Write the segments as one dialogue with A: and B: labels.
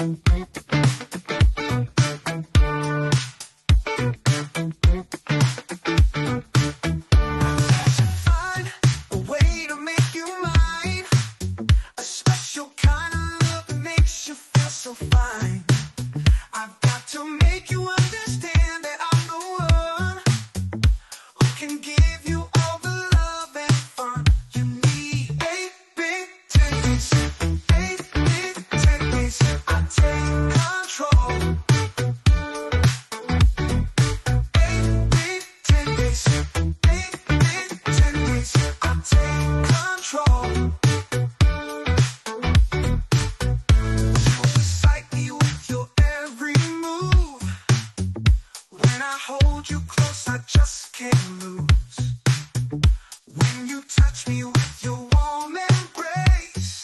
A: Find a way to make you mine, a special kind of love that makes you feel so fine. I've got to make you understand that I'm the one who can give you all the love and fun you need. 8 big titties, 8 big titties, I take control. 8 big titties, 8 big titties, I take control. Excite me with your every move. When I hold you close, I just can't lose. When you touch me with your warm embrace,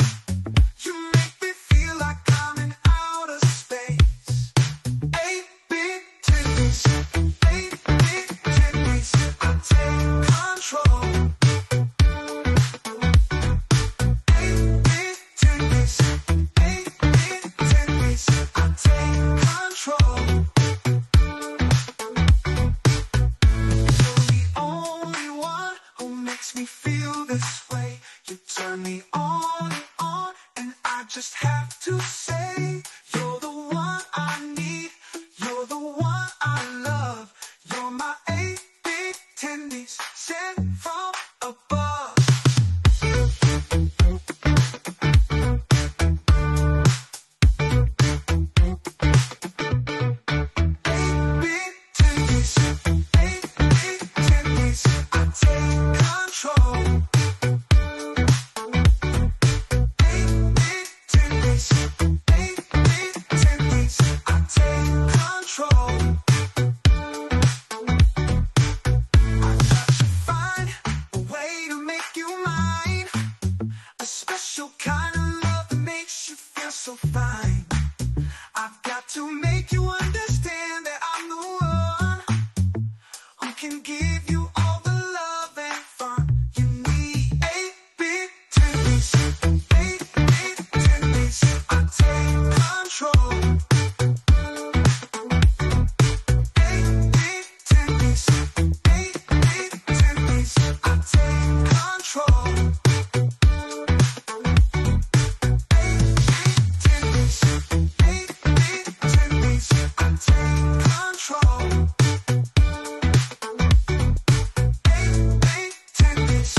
A: you make me feel like I'm in outer space. 8 big titties, 8 big titties, I take control. 8 big titties, 8 big titties, I take control. You're the only one who makes me feel this way. You turn me on, and I just have to say, you're the one I need, you're the one I love. You're my 8 big tendies sent from above. 8 big tendies, 8 big tendies, I take control. 8 big tendies, 8 big tendies, I take control. I've got to find a way to make you mine, a special kind of love that makes you feel so fine. I've got to make you understand that I'm the one who can give you all the love and fun you need. 8 big titties, 8 big titties, I take control. 8 big titties, 8 big titties, I take control. 8 big titties, 8 big titties, I take control. 8 big titties,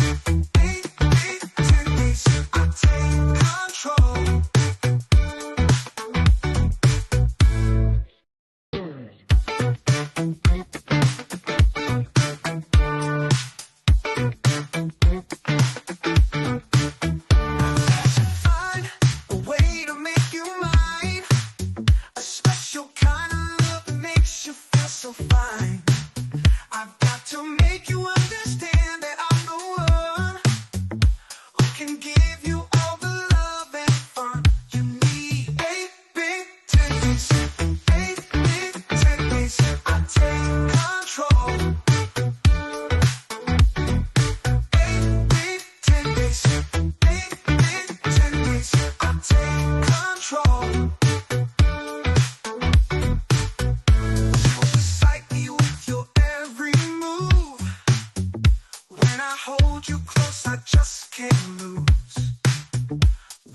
A: 8 big titties, I take control. Find a way to make you mine, a special kind of love that makes you feel so fine. I've got to make you understand that I'm the one who can give you all the love and fun you need. 8 big titties, 8 big titties, I take control. 8 big titties, 8 big titties, I take control. Excite me with your every move. When I hold you close, I just can't lose.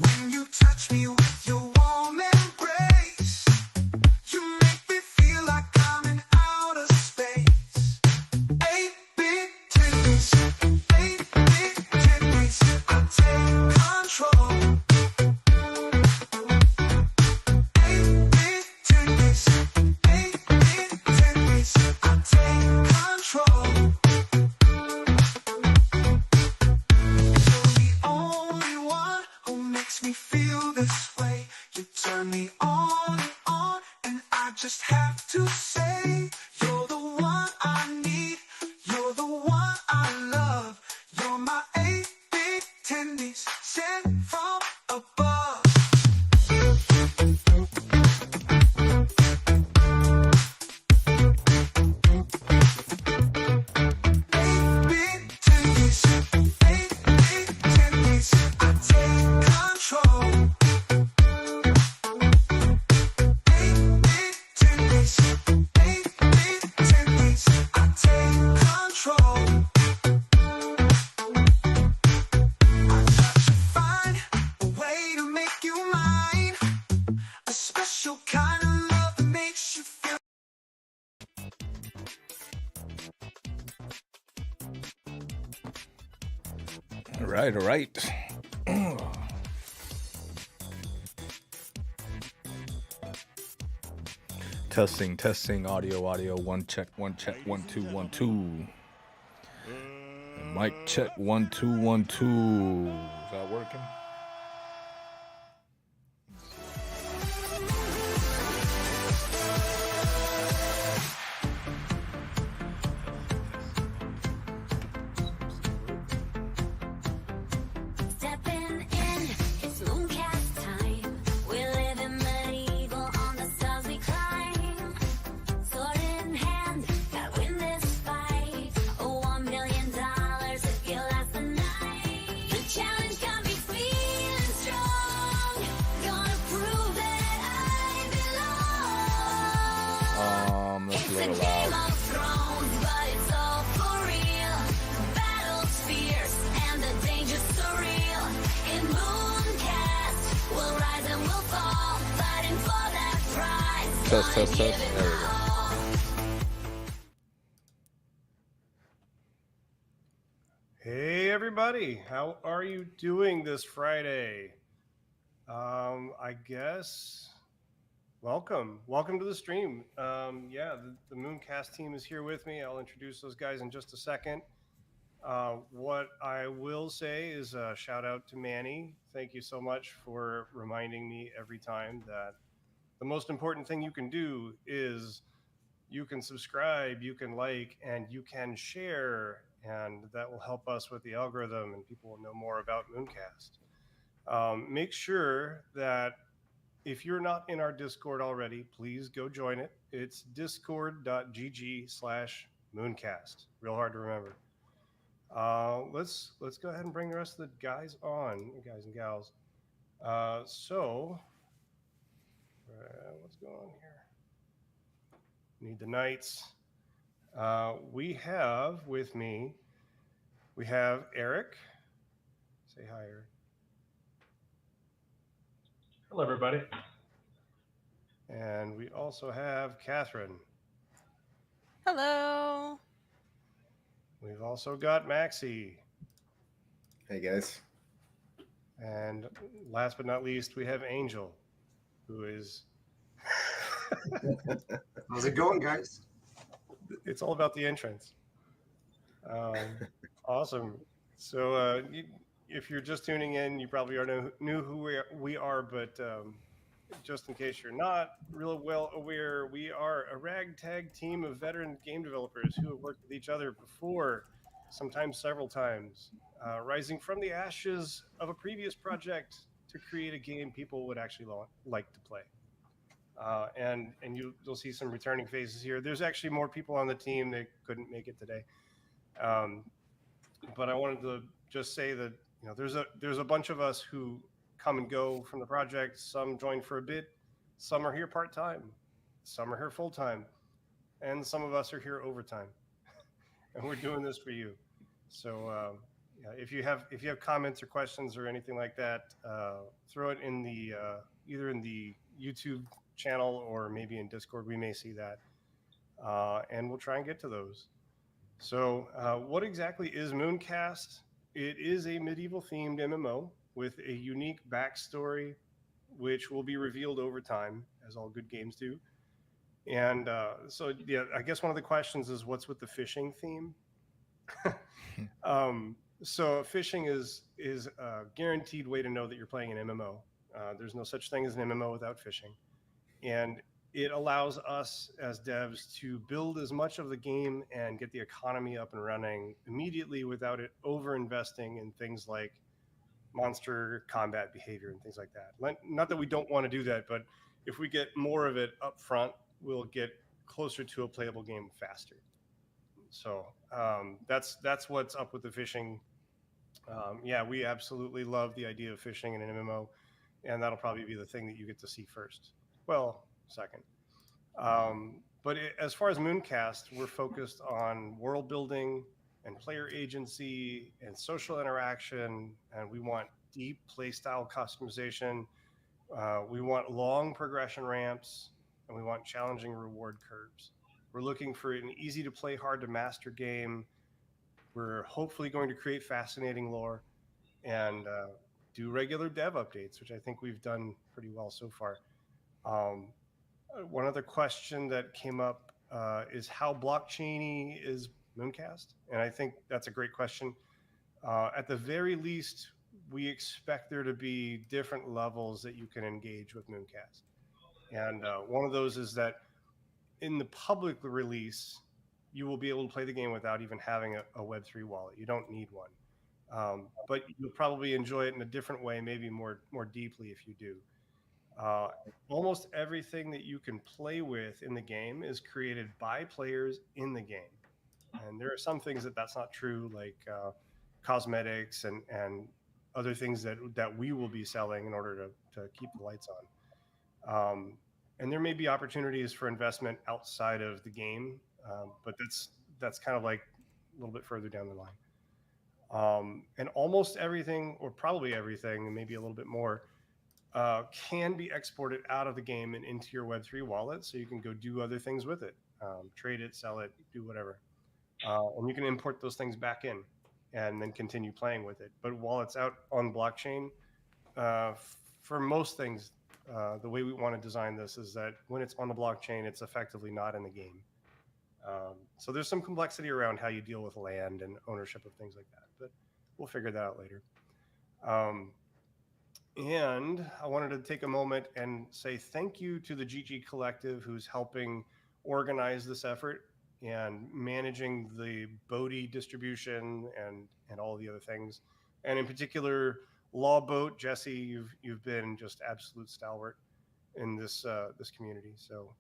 A: When you touch me with your warm embrace, you make me feel like I'm in outer space. 8 big titties, 8 big titties, I take control. 8 big titties, 8 big titties, I take control. You're the only one who makes me feel this way. You turn me on, and I just have to say, you're the one I need, you're the one I love. You're my 8 big tendies sent from above. 8 big tendies, 8 big tendies, I take control.
B: All right. Testing, audio, one check, 1 2. And mic check, 1 2 1 2. Is that working? That's a little loud. Test. There we go.
C: Hey everybody, how are you doing this Friday? I guess welcome to the stream. The Mooncast team is here with me. I'll introduce those guys in just a second. What I will say is a shout out to Manny. Thank you so much for reminding me every time that the most important thing you can do is you can subscribe, you can like, and you can share, and that will help us with the algorithm and people will know more about Mooncast. Make sure that if you're not in our Discord already, please go join it. It's discord.gg/Mooncast. Real hard to remember. Let's go ahead and bring the rest of the guys on, guys and gals. What's going on here? Need the knights. We have with me, we have Eric. Say hi, Eric.
D: Hello, everybody.
C: And we also have Catherine.
E: Hello.
C: We've also got Maxie.
F: Hey, guys.
C: And last but not least, we have Angel, who is...
G: How's it going, guys?
C: It's all about the entrance. Awesome. So if you're just tuning in, you probably knew who we are, but just in case you're not real well aware, we are a ragtag team of veteran game developers who have worked with each other before, sometimes several times, rising from the ashes of a previous project to create a game people would actually like to play. And you'll see some returning faces here. There's actually more people on the team that couldn't make it today. But I wanted to just say that there's a bunch of us who come and go from the project. Some join for a bit, some are here part-time, some are here full-time, and some of us are here overtime. And we're doing this for you. So if you have comments or questions or anything like that, throw it in the either in the YouTube channel or maybe in Discord. We may see that, and we'll try and get to those. So what exactly is Mooncast? It is a medieval themed MMO with a unique backstory, which will be revealed over time, as all good games do. And so I guess one of the questions is, what's with the fishing theme? So fishing is a guaranteed way to know that you're playing an MMO. There's no such thing as an MMO without fishing. And it allows us as devs to build as much of the game and get the economy up and running immediately without it over-investing in things like monster combat behavior and things like that. Not that we don't want to do that, but if we get more of it up front, we'll get closer to a playable game faster. So that's what's up with the fishing. We absolutely love the idea of fishing in an MMO, and that'll probably be the thing that you get to see first. Well, second. But as far as Mooncast, we're focused on world building and player agency and social interaction, and we want deep playstyle customization. We want long progression ramps, and we want challenging reward curves. We're looking for an easy to play, hard to master game. We're hopefully going to create fascinating lore. and do regular dev updates, which I think we've done pretty well so far. Um, One other question that came up is how blockchainy is Mooncast? And I think that's a great question. At the very least, we expect there to be different levels that you can engage with Mooncast. And one of those is that in the public release, you will be able to play the game without even having a Web3 wallet. You don't need one. But you'll probably enjoy it in a different way, maybe more deeply if you do. Uh, Almost everything that you can play with in the game is created by players in the game. And there are some things that's not true, like cosmetics and other things that we will be selling in order to keep the lights on. And there may be opportunities for investment outside of the game, but that's kind of like a little bit further down the line. And almost everything, or probably everything, and maybe a little bit more, can be exported out of the game and into your Web3 wallet, so you can go do other things with it, trade it, sell it, do whatever, and you can import those things back in, and then continue playing with it. But while it's out on blockchain, for most things, the way we want to design this is that when it's on the blockchain, it's effectively not in the game. So there's some complexity around how you deal with land and ownership of things like that, but we'll figure that out later. And I wanted to take a moment and say thank you to the GG Collective, who's helping organize this effort and managing the Bodhi distribution and all the other things. And in particular, Lawboat, Jesse, you've been just absolute stalwart in this community. So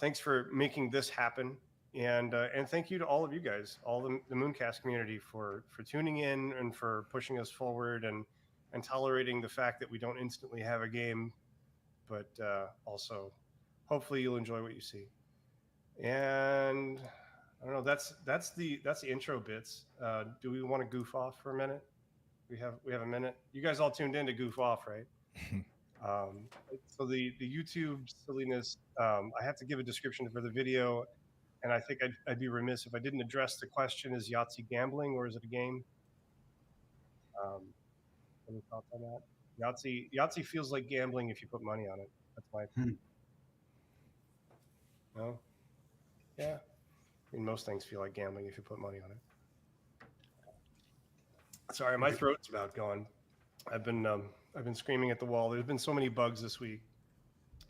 C: thanks for making this happen. And thank you to all of you guys, all the Mooncast community for tuning in and for pushing us forward and tolerating the fact that we don't instantly have a game, but also hopefully you'll enjoy what you see. And I don't know, that's the intro bits. Do we want to goof off for a minute? We have a minute. You guys all tuned in to goof off, right? So the YouTube silliness, I have to give a description for the video, and I think I'd be remiss if I didn't address the question: is Yahtzee gambling or is it a game? Any thoughts on that? Yahtzee feels like gambling if you put money on it. That's my opinion. No? Yeah. I mean, most things feel like gambling if you put money on it. Sorry, my throat's about gone. I've been screaming at the wall. There's been so many bugs this week.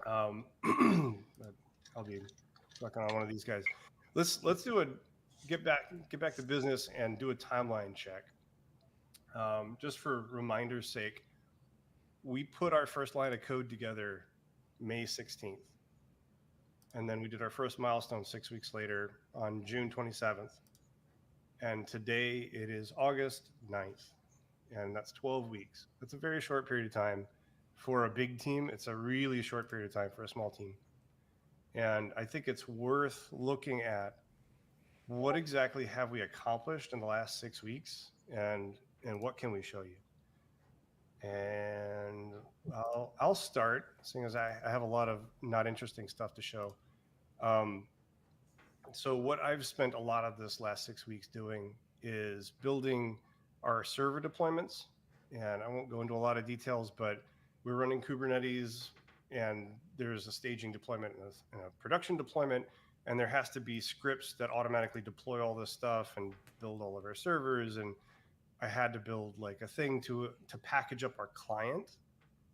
C: I'll be working on one of these guys. Let's do a get back to business and do a timeline check. Just for reminder's sake, we put our first line of code together May 16th. And then we did our first milestone 6 weeks later on June 27th. And today it is August 9th. And that's 12 weeks. That's a very short period of time for a big team. It's a really short period of time for a small team. And I think it's worth looking at what exactly have we accomplished in the last 6 weeks and what can we show you? And I'll start, seeing as I have a lot of not interesting stuff to show. So what I've spent a lot of this last 6 weeks doing is building our server deployments. And I won't go into a lot of details, but we're running Kubernetes, and there's a staging deployment and a production deployment. And there has to be scripts that automatically deploy all this stuff and build all of our servers. And I had to build like a thing to package up our client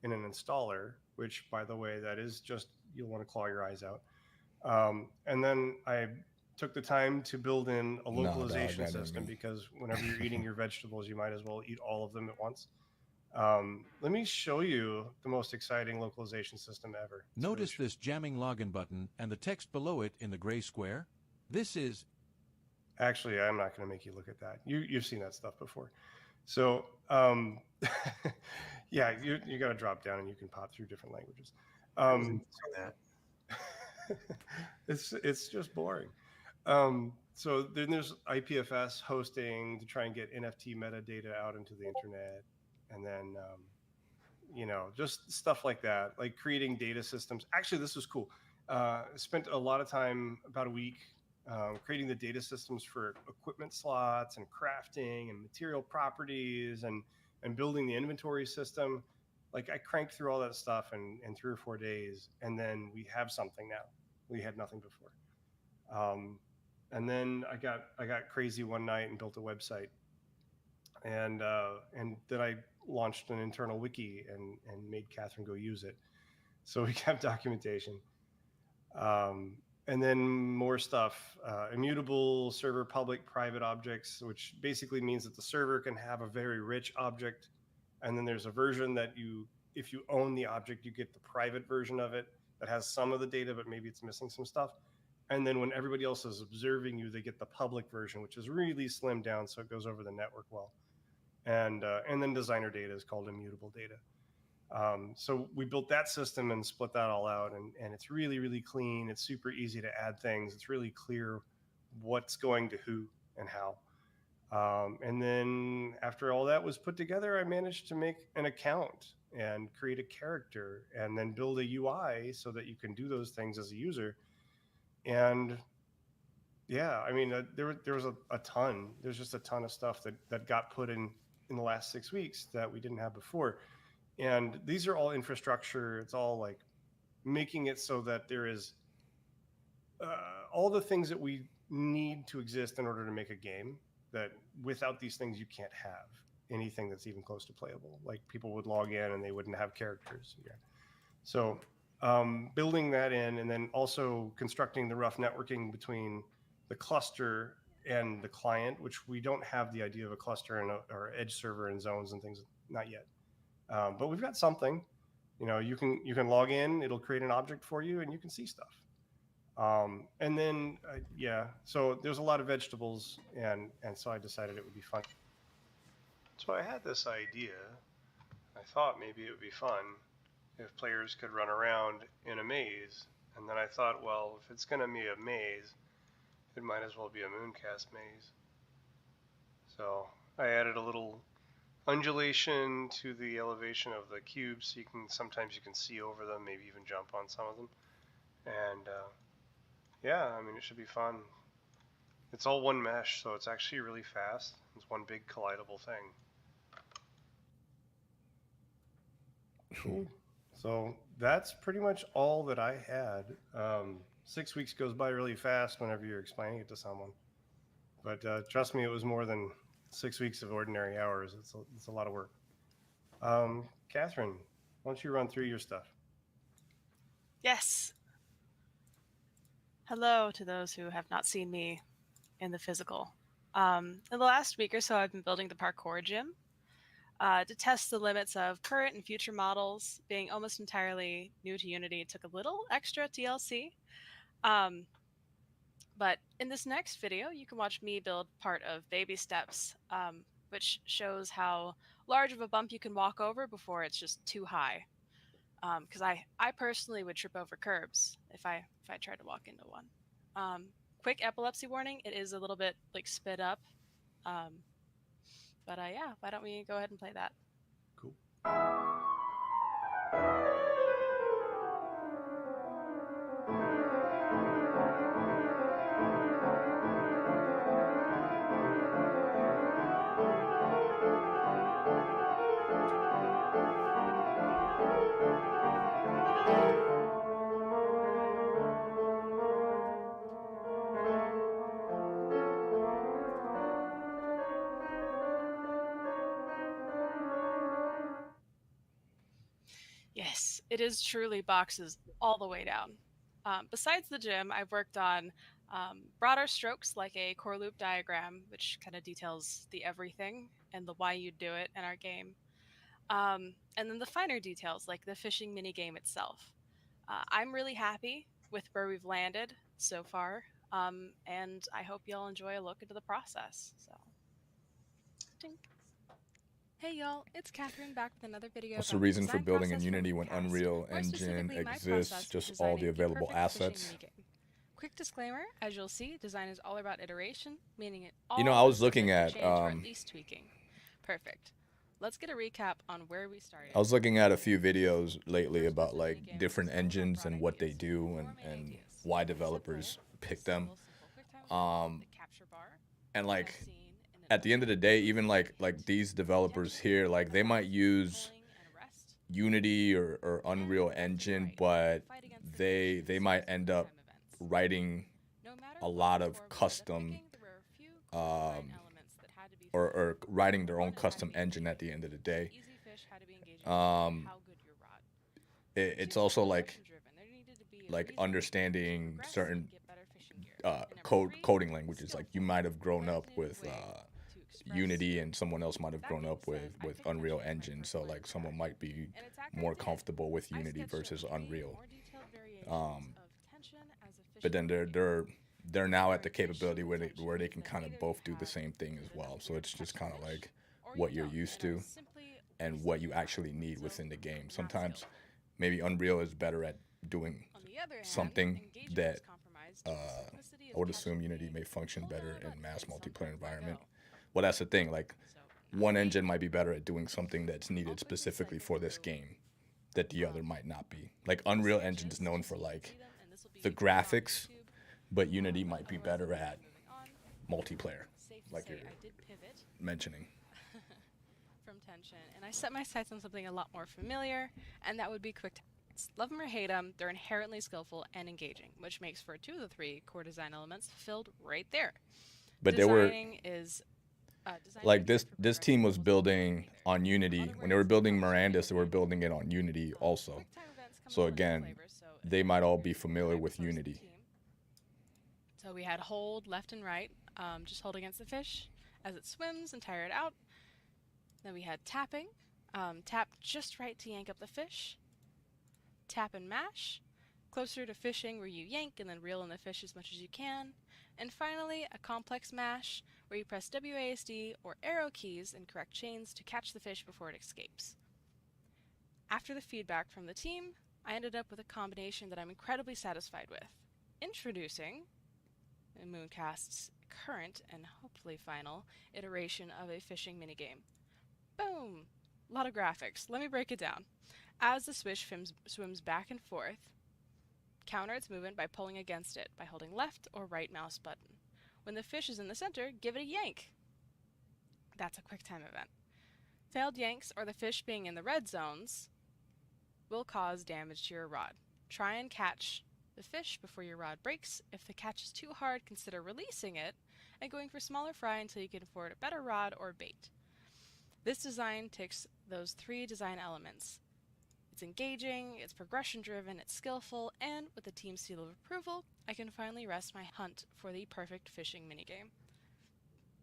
C: in an installer, which, by the way, that is just, you'll want to claw your eyes out. And then I took the time to build in a localization system, because whenever you're eating your vegetables, you might as well eat all of them at once. Let me show you the most exciting localization system ever.
D: Notice this jamming login button and the text below it in the gray square. This is...
C: Actually, I'm not going to make you look at that. You've seen that stuff before. So, yeah, you got to drop down and you can pop through different languages. It's just boring. So then there's IPFS hosting to try and get NFT metadata out into the internet. And then, just stuff like that, like creating data systems. Actually, this was cool. I spent a lot of time, about a week, creating the data systems for equipment slots and crafting and material properties and and building the inventory system. Like I cranked through all that stuff in 3 or 4 days, and then we have something now. We had nothing before. And then I got crazy one night and built a website, and then I launched an internal wiki and made Catherine go use it. So we have documentation, and then more stuff. Immutable server public private objects, which basically means that the server can have a very rich object, and then there's a version that if you own the object, you get the private version of it that has some of the data, but maybe it's missing some stuff. And then when everybody else is observing you, they get the public version, which is really slimmed down, so it goes over the network well. And then designer data is called immutable data. So we built that system and split that all out, and it's really, really clean. It's super easy to add things. It's really clear what's going to who and how. And then after all that was put together, I managed to make an account and create a character and then build a UI so that you can do those things as a user. And yeah, I mean, there was a ton. There's just a ton of stuff that got put in the last 6 weeks that we didn't have before. And these are all infrastructure. It's all like making it so that there is all the things that we need to exist in order to make a game, that without these things, you can't have anything that's even close to playable. Like people would log in and they wouldn't have characters. Yeah. So building that in, and then also constructing the rough networking between the cluster and the client, which we don't have the idea of a cluster and or edge server and zones and things, not yet. But we've got something. You can log in, it'll create an object for you, and you can see stuff. And then so there's a lot of vegetables, and so I decided it would be fun. So I had this idea. I thought maybe it would be fun if players could run around in a maze, and then I thought, well, if it's going to be a maze, it might as well be a Mooncast maze. So I added a little undulation to the elevation of the cubes, so sometimes you can see over them, maybe even jump on some of them. And yeah, I mean, it should be fun. It's all one mesh, so it's actually really fast. It's one big collidable thing. Cool. So that's pretty much all that I had. 6 weeks goes by really fast whenever you're explaining it to someone. But trust me, it was more than 6 weeks of ordinary hours. It's a lot of work. Catherine, why don't you run through your stuff?
E: Yes. Hello to those who have not seen me in the physical. In the last week or so, I've been building the parkour gym to test the limits of current and future models. Being almost entirely new to Unity, it took a little extra TLC. But in this next video, you can watch me build part of Baby Steps, which shows how large of a bump you can walk over before it's just too high. Because I personally would trip over curbs if I tried to walk into one. Quick epilepsy warning, it is a little bit like sped up. But yeah, why don't we go ahead and play that?
C: Cool.
E: Yes, it is truly boxes all the way down. Besides the gym, I've worked on broader strokes like a core loop diagram, which kind of details the everything and the why you do it in our game. And then the finer details like the fishing minigame itself. I'm really happy with where we've landed so far, and I hope y'all enjoy a look into the process. So, tink.
G: Hey y'all, it's Catherine back with another video.
B: What's the
G: about
B: reason for
G: design
B: building in
G: process for
B: Unity when
G: Mooncast,
B: Unreal
G: more
B: Engine
G: specifically my
B: exists,
G: process for
B: just all the
G: designing a
B: available
G: perfect fishing
B: assets?
G: minigame. Quick disclaimer, as you'll see, design is all about iteration, meaning it
B: You know, I was looking at
G: or at least tweaking. Perfect. Let's get a recap on where we started.
B: I was looking at a few videos lately about like different engines and what they do and why developers pick them. And like at the end of the day, even like these developers here, like they might use Unity or Unreal Engine, but they might end up writing a lot of custom or writing their own custom engine at the end of the day. It's also like understanding certain coding languages. Like you might have grown up with Unity, and someone else might have grown up with Unreal Engine. So like someone might be more comfortable with Unity versus Unreal. But then they're now at the capability where they can kind of both do the same thing as well. So it's just kind of like what you're used to and what you actually need within the game. Sometimes maybe Unreal is better at doing something that I would assume Unity may function better in mass multiplayer environment. Well, that's the thing. Like one engine might be better at doing something that's needed specifically for this game that the other might not be. Like Unreal Engine is known for like the graphics, but Unity might be better at multiplayer, like you're mentioning.
G: From tension, and I set my sights on something a lot more familiar, and that would be quick times. Love them or hate them, they're inherently skillful and engaging, which makes for 2 of the 3 core design elements fulfilled right there.
B: But
G: Designing is
B: like this team was building on Unity. When they were building Mirandus, they were building it on Unity also. So again, they might all be familiar with Unity.
G: So we had hold left and right, just hold against the fish as it swims and tire it out. Then we had tapping, tap just right to yank up the fish. Tap and mash, closer to fishing where you yank and then reel in the fish as much as you can. And finally, a complex mash where you press WASD or arrow keys in correct chains to catch the fish before it escapes. After the feedback from the team, I ended up with a combination that I'm incredibly satisfied with. Introducing Mooncast's current and hopefully final iteration of a fishing minigame. Boom! A lot of graphics. Let me break it down. As the fish swims back and forth, counter its movement by pulling against it by holding left or right mouse button. When the fish is in the center, give it a yank. That's a quick time event. Failed yanks or the fish being in the red zones will cause damage to your rod. Try and catch the fish before your rod breaks. If the catch is too hard, consider releasing it and going for smaller fry until you can afford a better rod or bait. This design ticks those 3 design elements. It's engaging, it's progression driven, it's skillful, and with the team's seal of approval, I can finally rest my hunt for the perfect fishing minigame.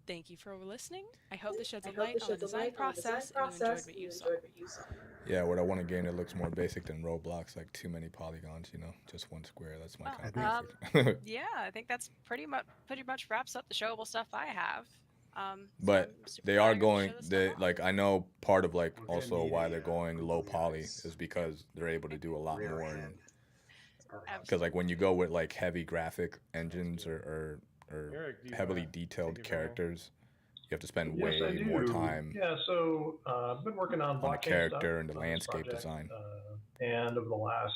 G: Thank you for listening. I hope this sheds a light on the design process and you enjoyed what you saw.
B: Yeah, what I want a game that looks more basic than Roblox, like too many polygons, just one square. That's my kind of perfect.
E: Yeah, I think that's pretty much wraps up the showable stuff I have.
B: But they are going, like I know part of like also why they're going low poly is because they're able to do a lot more. Because like when you go with like heavy graphic engines or heavily detailed characters, you have to spend way more time.
H: Yeah, so I've been working on
B: the character and the landscape design.
H: And over the last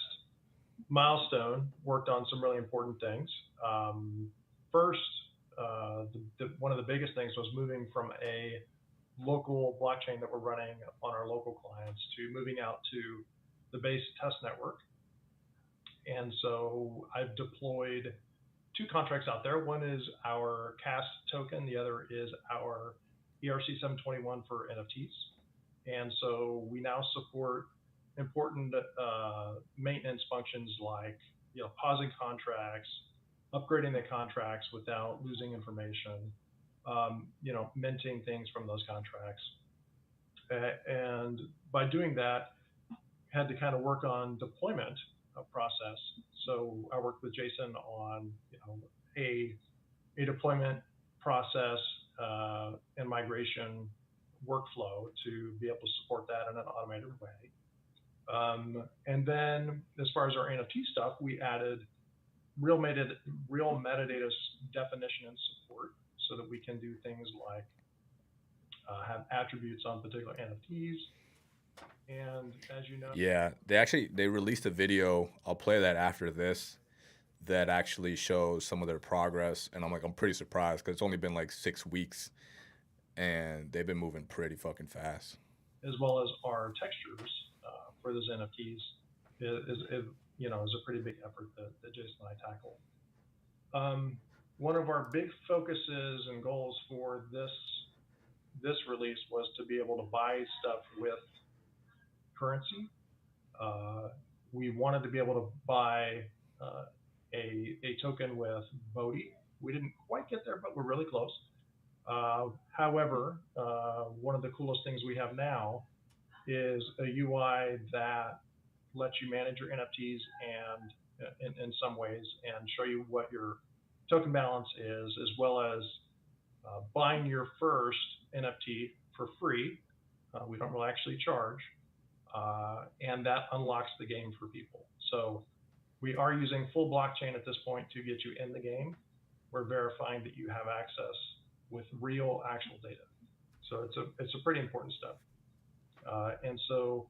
H: milestone, worked on some really important things. First, one of the biggest things was moving from a local blockchain that we're running on our local clients to moving out to the base test network. And so I've deployed 2 contracts out there. One is our CAS token. The other is our ERC-721 for NFTs. And so we now support important maintenance functions like pausing contracts, upgrading the contracts without losing information, minting things from those contracts. And by doing that, had to kind of work on deployment process. So I worked with Jason on a deployment process and migration workflow to be able to support that in an automated way. And then as far as our NFT stuff, we added real metadata definition and support so that we can do things like have attributes on particular NFTs. And as you know,
B: yeah, they released a video. I'll play that after this. That actually shows some of their progress, and I'm pretty surprised because it's only been like 6 weeks, and they've been moving pretty fucking fast.
H: as well as our textures for those NFTs is a pretty big effort that Jason and I tackle. One of our big focuses and goals for this release was to be able to buy stuff with currency. We wanted to be able to buy a token with Bodhi. We didn't quite get there, but we're really close. However, one of the coolest things we have now is a UI that lets you manage your NFTs and in some ways and show you what your token balance is, as well as buying your first NFT for free. We don't really actually charge, and that unlocks the game for people. So we are using full blockchain at this point to get you in the game. We're verifying that you have access with real actual data. So it's a pretty important step. And so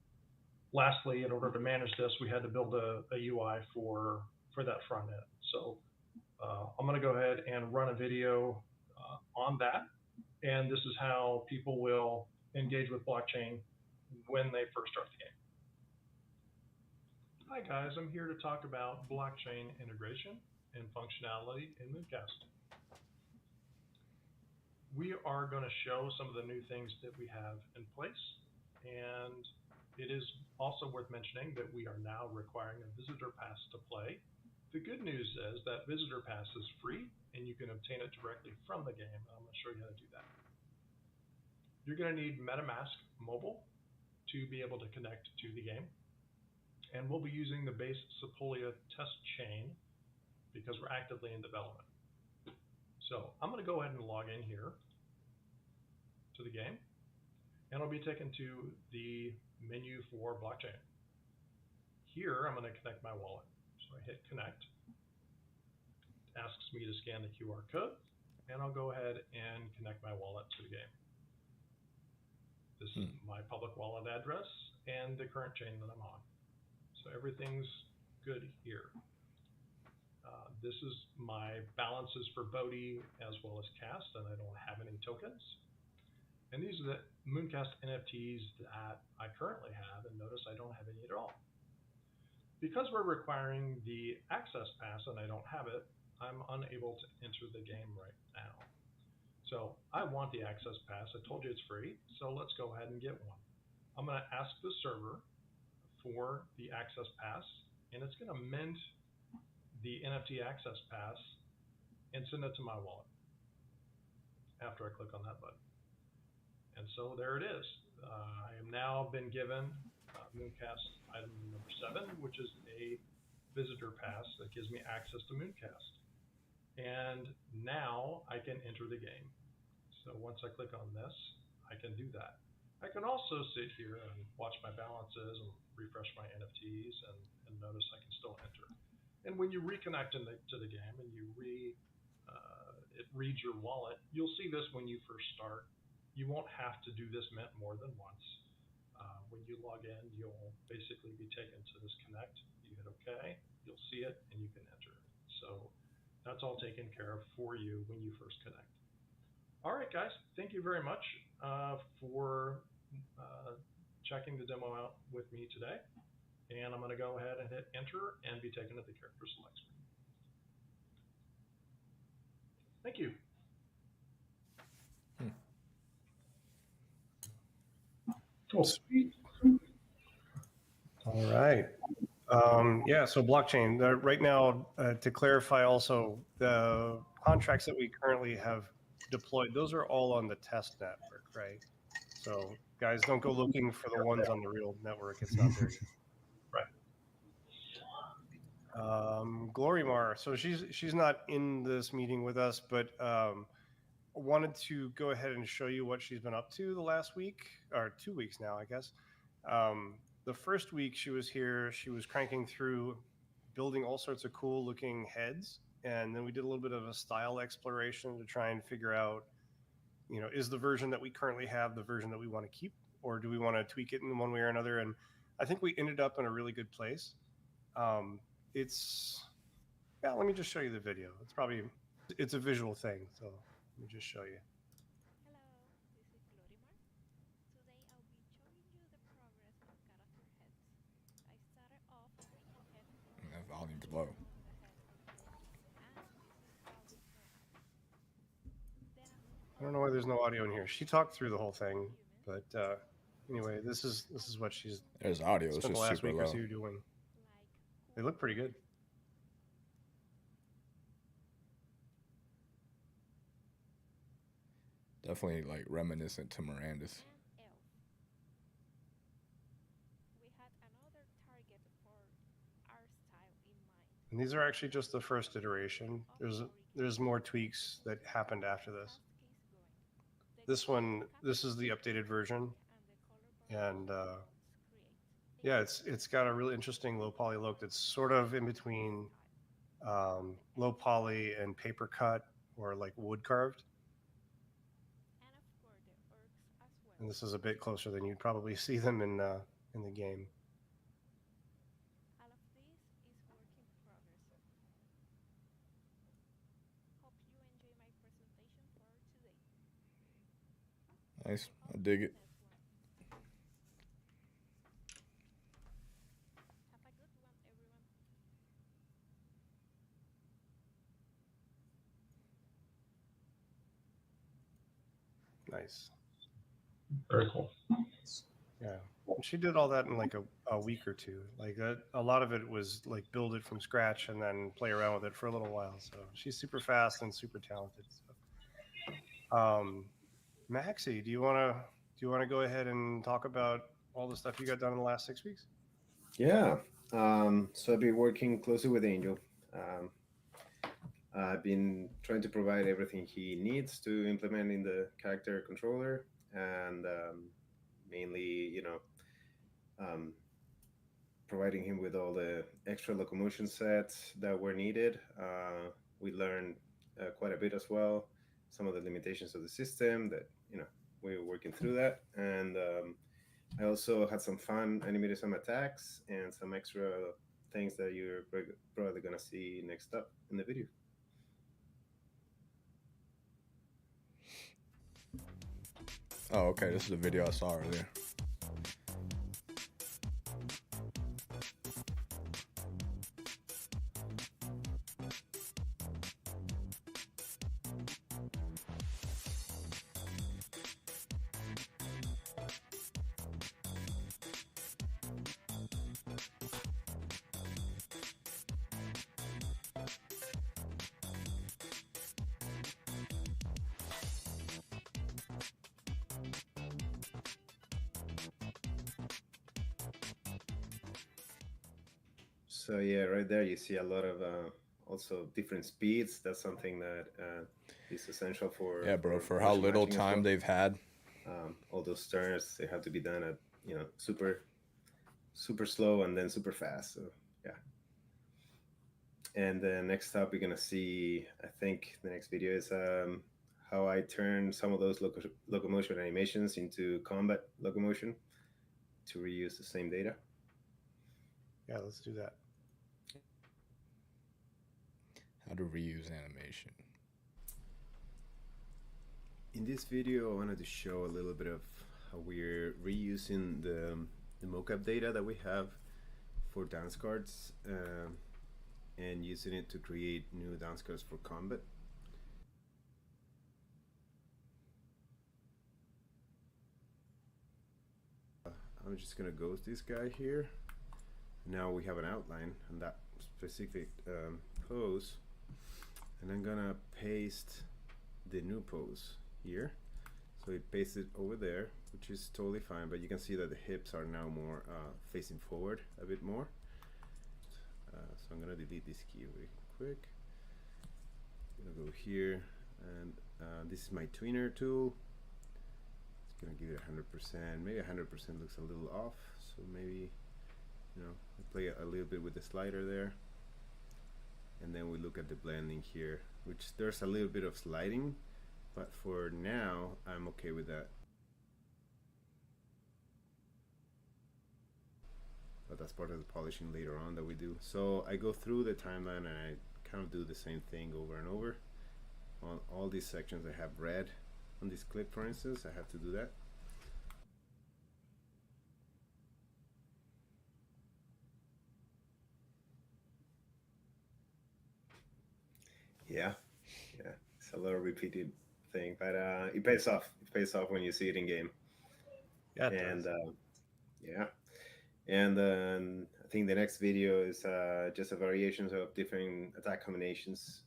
H: lastly, in order to manage this, we had to build a UI for that front end. So I'm going to go ahead and run a video on that. And this is how people will engage with blockchain when they first start the game. Hi guys, I'm here to talk about blockchain integration and functionality in Mooncast. We are going to show some of the new things that we have in place, and it is also worth mentioning that we are now requiring a visitor pass to play. The good news is that visitor pass is free, and you can obtain it directly from the game. I'm going to show you how to do that. You're going to need MetaMask Mobile to be able to connect to the game, and we'll be using the base Sepolia test chain because we're actively in development. So I'm going to go ahead and log in here to the game, and I'll be taken to the menu for blockchain. Here, I'm going to connect my wallet. So I hit connect. It asks me to scan the QR code, and I'll go ahead and connect my wallet to the game. This is my public wallet address and the current chain that I'm on. So everything's good here. This is my balances for Bodhi as well as Cast, and I don't have any tokens. And these are the Mooncast NFTs that I currently have, and notice I don't have any at all. Because we're requiring the access pass and I don't have it, I'm unable to enter the game right now. So I want the access pass. I told you it's free, so let's go ahead and get one. I'm going to ask the server for the access pass, and it's going to mint the NFT access pass and send it to my wallet after I click on that button. And so there it is. I have now been given Mooncast item number 7, which is a visitor pass that gives me access to Mooncast. And now I can enter the game. So once I click on this, I can do that. I can also sit here and watch my balances and refresh my NFTs and notice I can still enter. And when you reconnect to the game and it reads your wallet, you'll see this when you first start. You won't have to do this mint more than once. When you log in, you'll basically be taken to this connect. You hit OK, you'll see it, and you can enter. So that's all taken care of for you when you first connect. All right, guys, thank you very much for checking the demo out with me today. And I'm going to go ahead and hit enter and be taken to the character select screen. Thank you.
C: Cool. Sweet. All right. Yeah, so blockchain. Right now, to clarify also, the contracts that we currently have deployed, those are all on the test network, right? So guys, don't go looking for the ones on the real network. It's not there yet. Glorymar. So she's not in this meeting with us, but wanted to go ahead and show you what she's been up to the last week, or 2 weeks now, I guess. The first week she was here, she was cranking through building all sorts of cool looking heads. And then we did a little bit of a style exploration to try and figure out, is the version that we currently have the version that we want to keep, or do we want to tweak it in one way or another? And I think we ended up in a really good place. Let me just show you the video. It's a visual thing. So let me just show you.
B: volume below.
C: I don't know why there's no audio in here. She talked through the whole thing, but anyway, this is what she's
B: There's audio, it's
C: spent the
B: just
C: last
B: super
C: week or
B: low.
C: two doing. They look pretty good.
B: Definitely like reminiscent to Mirandus.
C: And these are actually just the first iteration. There's more tweaks that happened after this. This is the updated version, and yeah, it's got a really interesting low poly look that's sort of in between low poly and paper cut or like wood carved. And this is a bit closer than you'd probably see them in the game.
B: Nice, I dig it.
C: Nice.
H: Very cool.
C: Yeah. And she did all that in like a week or two. Like that, a lot of it was like build it from scratch and then play around with it for a little while. So she's super fast and super talented. So, Maxie, do you want to go ahead and talk about all the stuff you got done in the last 6 weeks?
F: Yeah. So I've been working closely with Angel. I've been trying to provide everything he needs to implement in the character controller, and mainly, providing him with all the extra locomotion sets that were needed. We learned quite a bit as well, some of the limitations of the system that, we were working through that. And I also had some fun animating some attacks and some extra things that you're probably going to see next up in the video.
B: Oh, okay, this is a video I saw earlier.
F: So yeah, right there you see a lot of also different speeds. That's something that is essential for
B: For how little time
F: well.
B: they've had.
F: All those turns, they have to be done at super slow and then super fast. So yeah. And then next up, we're gonna see. I think the next video is how I turn some of those locomotion animations into combat locomotion to reuse the same data.
C: Yeah, let's do that.
B: How to reuse animation.
F: In this video, I wanted to show a little bit of how we're reusing the mocap data that we have for dance cards and using it to create new dance cards for combat. I'm just gonna ghost this guy here. Now we have an outline on that specific pose, and I'm gonna paste the new pose here. So it pastes it over there, which is totally fine, but you can see that the hips are now more facing forward a bit more. So I'm gonna delete this key really quick. I'm gonna go here, and this is my tweener tool. It's gonna give it 100%. Maybe 100% looks a little off, so maybe, I play a little bit with the slider there. And then we look at the blending here, which there's a little bit of sliding, but for now, I'm okay with that. But that's part of the polishing later on that we do. So I go through the timeline and I kind of do the same thing over and over. On all these sections I have red. On this clip, for instance, I have to do that. Yeah, yeah. It's a little repeated thing, but it pays off. It pays off when you see it in game.
C: Yeah, it
F: And
C: does.
F: yeah, and I think the next video is just a variations of different attack combinations.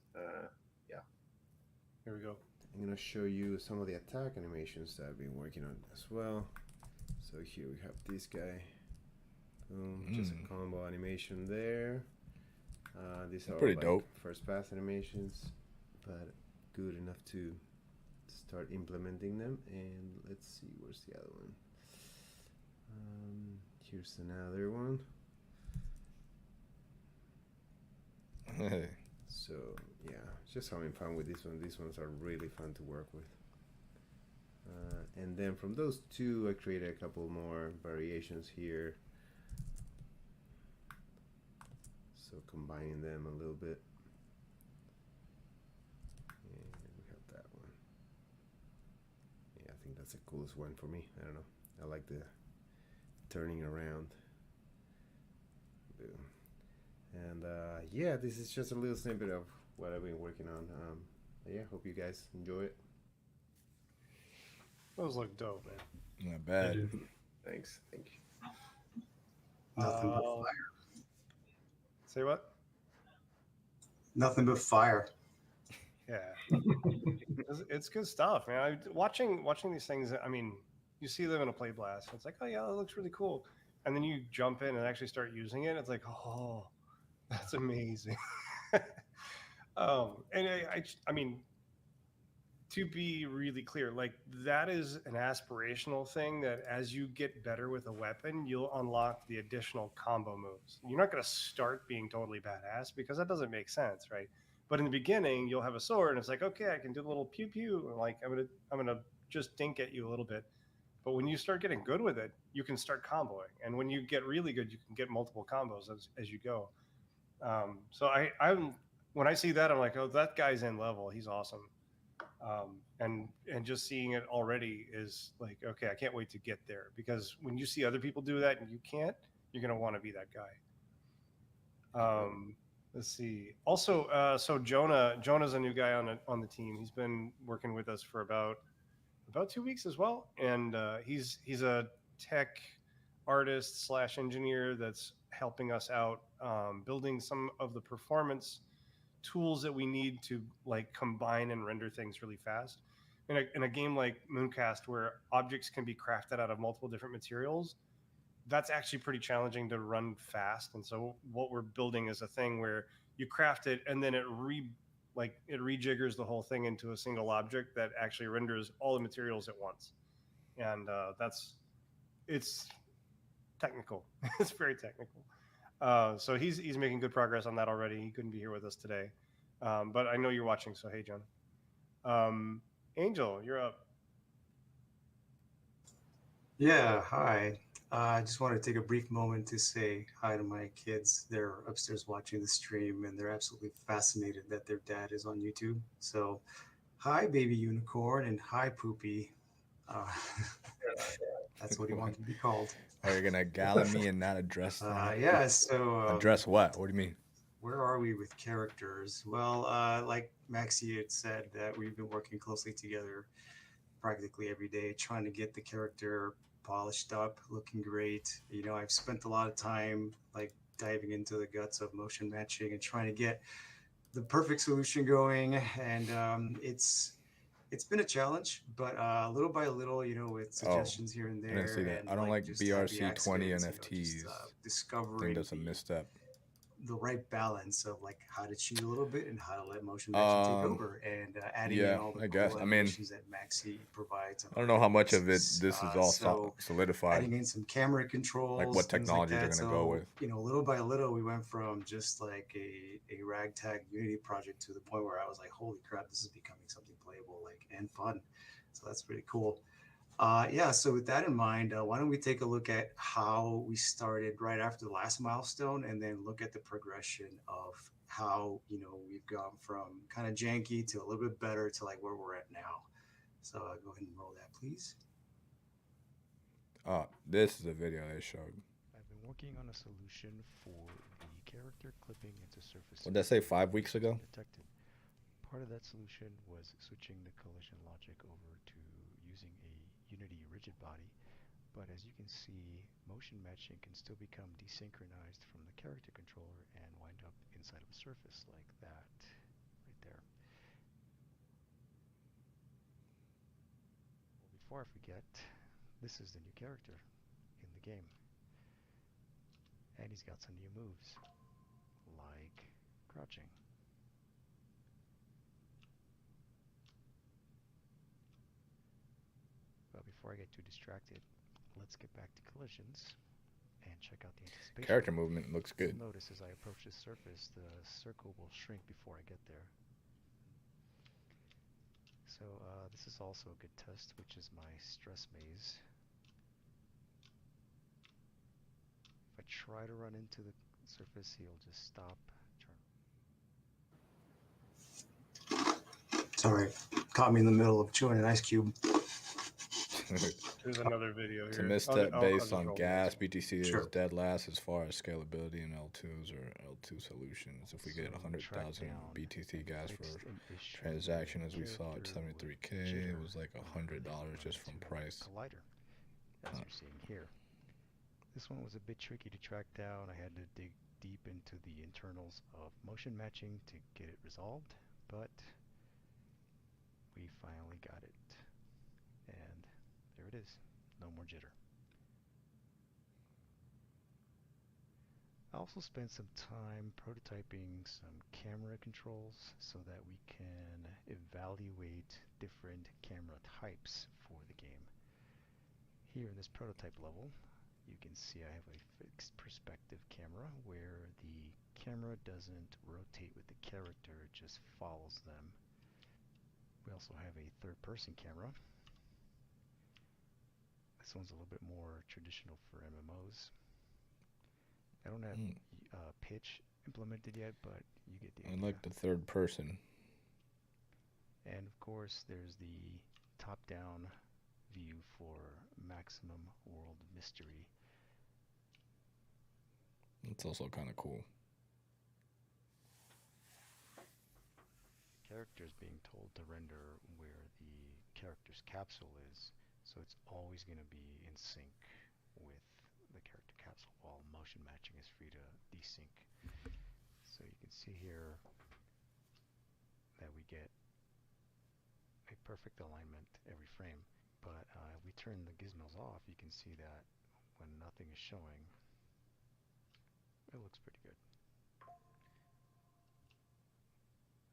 F: Yeah,
C: Here we go.
F: I'm gonna show you some of the attack animations that I've been working on as well. So here we have this guy. Boom, just a combo animation there. These are
B: pretty
F: all,
B: dope.
F: First pass animations, but good enough to start implementing them. And let's see, where's the other one? Here's another one. So yeah, just having fun with this one. These ones are really fun to work with. And then from those two, I created a couple more variations here. So combining them a little bit. And we have that one. Yeah, I think that's the coolest one for me. I don't know. I like the turning around. Boom. And yeah, this is just a little snippet of what I've been working on. Yeah, hope you guys enjoy it.
C: Those look dope, man.
B: Not bad.
F: Thanks. Thank you.
I: Nothing but fire.
C: Say what?
I: Nothing but fire.
C: Yeah, it's good stuff, man. Watching these things. I mean, you see them in a play blast. It's like, oh yeah, that looks really cool. And then you jump in and actually start using it. It's like, oh, that's amazing. And I mean, to be really clear, like that is an aspirational thing that as you get better with a weapon, you'll unlock the additional combo moves. You're not going to start being totally badass because that doesn't make sense, right? But in the beginning, you'll have a sword and it's like, okay, I can do a little pew pew. Like I'm gonna just dink at you a little bit. But when you start getting good with it, you can start comboing. And when you get really good, you can get multiple combos as you go. So I'm when I see that, I'm like, oh, that guy's in level. He's awesome. And just seeing it already is like, okay, I can't wait to get there, because when you see other people do that and you can't, you're gonna want to be that guy. Let's see. Also, so Jonah's a new guy on the team. He's been working with us for about 2 weeks as well, and he's a tech artist / engineer that's helping us out building some of the performance tools that we need to like combine and render things really fast. In a game like Mooncast, where objects can be crafted out of multiple different materials, that's actually pretty challenging to run fast. And so what we're building is a thing where you craft it and then it rejiggers the whole thing into a single object that actually renders all the materials at once. And it's technical. It's very technical. So he's making good progress on that already. He couldn't be here with us today, but I know you're watching, so hey, John. Angel, you're up.
I: Yeah, hi. I just wanted to take a brief moment to say hi to my kids. They're upstairs watching the stream, and they're absolutely fascinated that their dad is on YouTube. So, hi, baby unicorn, and hi, Poopy. That's what he wanted to be called.
B: Are you gonna gallop me and not address that?
I: Yeah, so...
B: address what? What do you mean?
I: Where are we with characters? Well, like Maxie had said, that we've been working closely together practically every day, trying to get the character polished up, looking great. You know, I've spent a lot of time like diving into the guts of motion matching and trying to get the perfect solution going. And it's been a challenge, but little by little, you know, with suggestions here and there.
B: I didn't see that.
I: And,
B: I don't like
I: just
B: BRC
I: happy
B: 20
I: accidents,
B: NFTs.
I: You know,
B: I
I: discovering
B: think that's a misstep.
I: the right balance of like how to cheat a little bit and how to let motion matching take over, and adding in all the cool animations that Maxi provides.
B: I don't know how much of it this is all solidified.
I: Adding in some camera controls,
B: like what technology they're going to go with.
I: You know, little by little, we went from just like a ragtag Unity project to the point where I was like, holy crap, this is becoming something playable, like, and fun. So that's pretty cool. Yeah, so with that in mind, why don't we take a look at how we started right after the last milestone, and then look at the progression of how, you know, we've gone from kind of janky to a little bit better to like where we're at now. So go ahead and roll that, please.
B: This is a video they showed.
J: I've been working on a solution for the character clipping into surface.
B: What did I say, 5 weeks ago?
J: Detected. Part of that solution was switching the collision logic over to using a Unity rigid body, but as you can see, motion matching can still become desynchronized from the character controller and wind up inside of a surface like that, right there. Well, before I forget, this is the new character in the game. And he's got some new moves, like crouching. But before I get too distracted, let's get back to collisions and check out the anticipation.
B: Character movement looks good.
J: You'll notice as I approach this surface, the circle will shrink before I get there. So this is also a good test, which is my stress maze. If I try to run into the surface, he'll just stop.
I: Sorry, caught me in the middle of chewing an ice cube.
C: There's another video
B: It's
C: here.
B: a misstep
C: I'll
B: based
C: just
B: on
C: roll
B: gas.
C: this.
B: BTC
I: Sure.
B: is dead last as far as scalability in L2s or L2 solutions. If we get 100,000 BTC gas for transaction, as we saw at 73K, it was like $100 just from price.
J: Collider, as you're seeing here. This one was a bit tricky to track down. I had to dig deep into the internals of motion matching to get it resolved, but we finally got it. And there it is. No more jitter. I also spent some time prototyping some camera controls so that we can evaluate different camera types for the game. Here in this prototype level, you can see I have a fixed perspective camera where the camera doesn't rotate with the character, it just follows them. We also have a third-person camera. This one's a little bit more traditional for MMOs. I don't have pitch implemented yet, but you get the idea.
B: I like the third person.
J: And of course, there's the top-down view for maximum world mystery.
B: It's also kind of cool.
J: The character is being told to render where the character's capsule is, so it's always going to be in sync with the character capsule, while motion matching is free to desync. So you can see here that we get a perfect alignment every frame. But if we turn the gizmos off, you can see that when nothing is showing, it looks pretty good.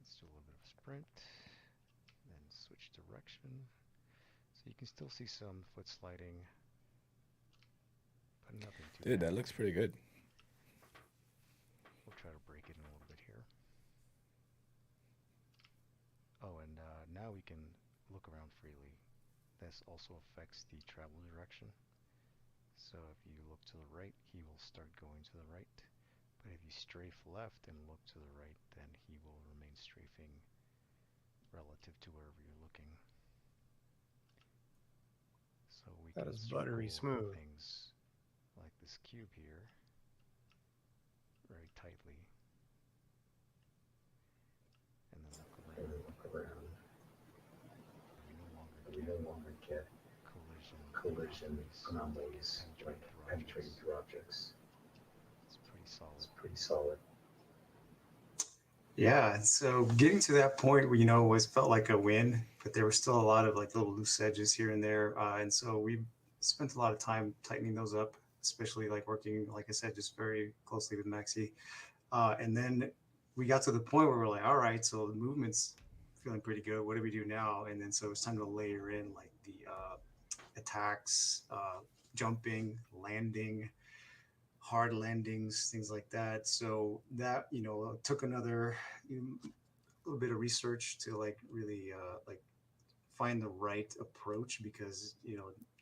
J: Let's do a little bit of a sprint, then switch direction. So you can still see some foot sliding, but nothing too
B: Dude,
J: bad.
B: that looks pretty good.
J: We'll try to break it in a little bit here. Oh, and now we can look around freely. This also affects the travel direction. So if you look to the right, he will start going to the right. But if you strafe left and look to the right, then he will remain strafing relative to wherever you're looking. So we
C: That
J: can
C: is buttery
J: circle
C: smooth.
J: things like this cube here very tightly. And then look around. We no longer get collision anomalies like penetrating through objects. It's pretty solid.
I: Yeah, so getting to that point where, was felt like a win, but there were still a lot of like little loose edges here and there. And so we spent a lot of time tightening those up, especially like working, like I said, just very closely with Maxi. And then we got to the point where we're like, all right, so the movement's feeling pretty good. What do we do now? And then so it's time to layer in like the attacks, jumping, landing, hard landings, things like that. So that, took another little bit of research to like really like find the right approach, because,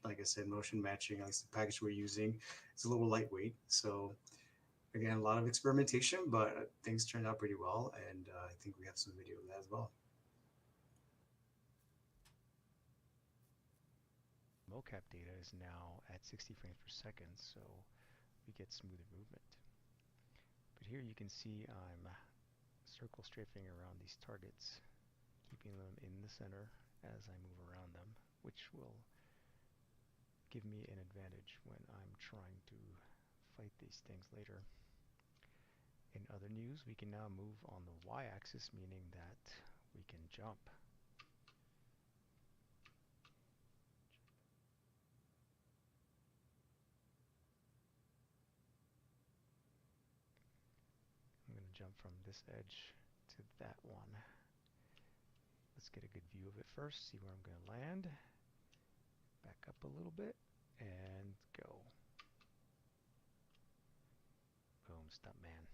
I: like I said, motion matching, like the package we're using, is a little lightweight. So again, a lot of experimentation, but things turned out pretty well. And I think we have some video of that as well.
J: Mocap data is now at 60 frames per second, so we get smoother movement. But here you can see I'm circle strafing around these targets, keeping them in the center as I move around them, which will give me an advantage when I'm trying to fight these things later. In other news, we can now move on the y-axis, meaning that we can jump. I'm going to jump from this edge to that one. Let's get a good view of it first, see where I'm going to land. Back up a little bit, and go. Boom, stuntman.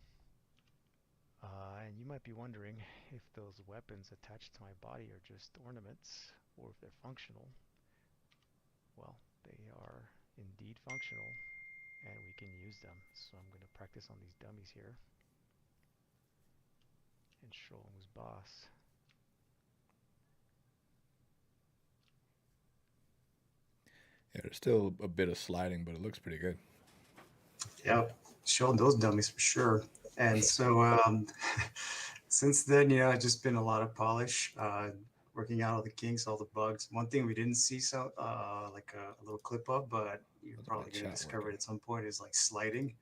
J: And you might be wondering if those weapons attached to my body are just ornaments, or if they're functional. Well, they are indeed functional, and we can use them. So I'm going to practice on these dummies here. And show him who's boss.
B: Yeah, there's still a bit of sliding, but it looks pretty good.
I: Yeah, showing those dummies for sure. And so since then, it's just been a lot of polish, working out all the kinks, all the bugs. One thing we didn't see like a little clip of, but you're probably going to discover it at some point, is like sliding.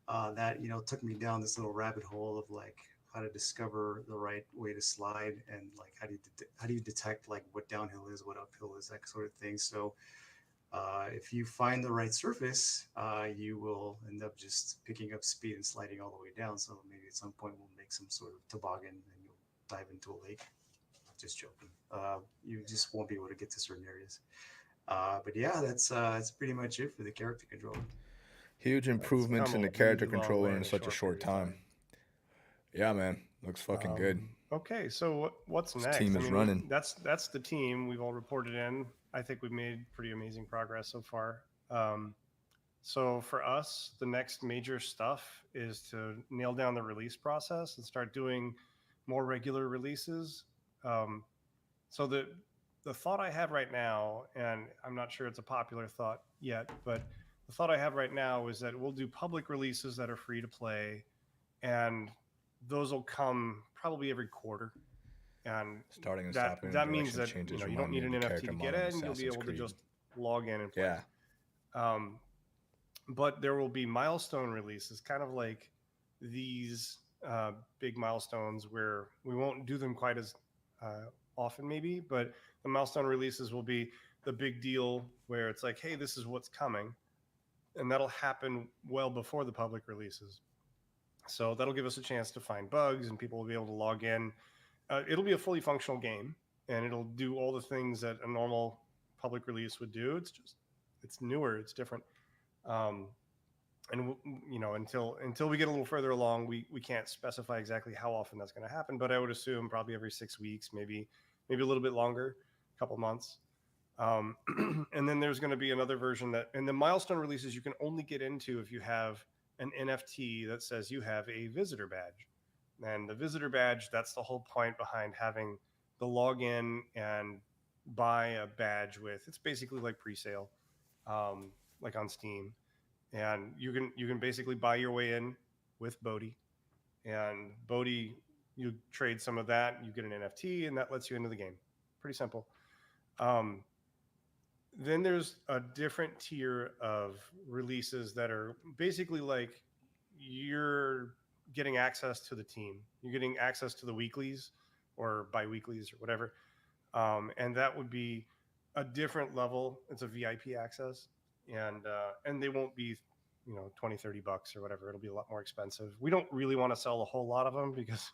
I: That took me down this little rabbit hole of like how to discover the right way to slide, and like how do you detect like what downhill is, what uphill is, that sort of thing. So if you find the right surface, you will end up just picking up speed and sliding all the way down. So maybe at some point we'll make some sort of toboggan and you'll dive into a lake. Just joking. You just won't be able to get to certain areas. But yeah, that's pretty much it for the character controller.
B: Huge improvements in the character controller in such a short time. Yeah, man, looks fucking good.
C: Okay, so what's next?
B: Team is running.
C: That's the team we've all reported in. I think we've made pretty amazing progress so far. So for us, the next major stuff is to nail down the release process and start doing more regular releases. So the thought I have right now, and I'm not sure it's a popular thought yet, but the thought I have right now is that we'll do public releases that are free to play, and those will come probably every quarter. And
B: starting and
C: that,
B: stopping
C: that means that you don't need an NFT to get in. You'll be able to just log in and play.
B: Yeah.
C: But there will be milestone releases, kind of like these big milestones, where we won't do them quite as often maybe, but the milestone releases will be the big deal where it's like, hey, this is what's coming. And that'll happen well before the public releases. So that'll give us a chance to find bugs and people will be able to log in. It'll be a fully functional game, and it'll do all the things that a normal public release would do. It's newer, it's different. And until we get a little further along, we can't specify exactly how often that's going to happen, but I would assume probably every 6 weeks, maybe a little bit longer, a couple months. And then there's going to be another version and the milestone releases you can only get into if you have an NFT that says you have a visitor badge. And the visitor badge, that's the whole point behind having the login and buy a badge with. It's basically like pre-sale, like on Steam. And you can basically buy your way in with Bodhi. And Bodhi, you trade some of that, you get an NFT, and that lets you into the game. Pretty simple. Then there's a different tier of releases that are basically like you're getting access to the team. You're getting access to the weeklies or bi-weeklies or whatever. And that would be a different level. It's a VIP access. And they won't be, $20-$30 or whatever. It'll be a lot more expensive. We don't really want to sell a whole lot of them because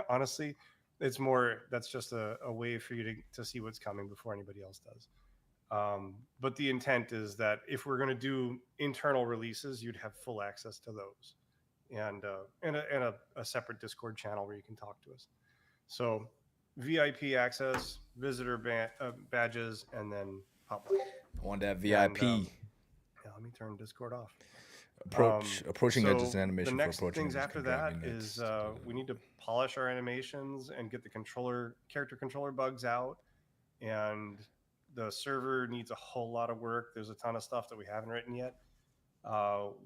C: honestly, that's just a way for you to see what's coming before anybody else does. But the intent is that if we're going to do internal releases, you'd have full access to those, and a separate Discord channel where you can talk to us. So VIP access, visitor badges, and then public.
B: I want that VIP.
C: Let me turn Discord off.
B: Approaching
C: so
B: edge is an animation.
C: The next
B: for
C: things
B: edges
C: after that is we need to polish our animations and get the character controller bugs out, and the server needs a whole lot of work. There's a ton of stuff that we haven't written yet.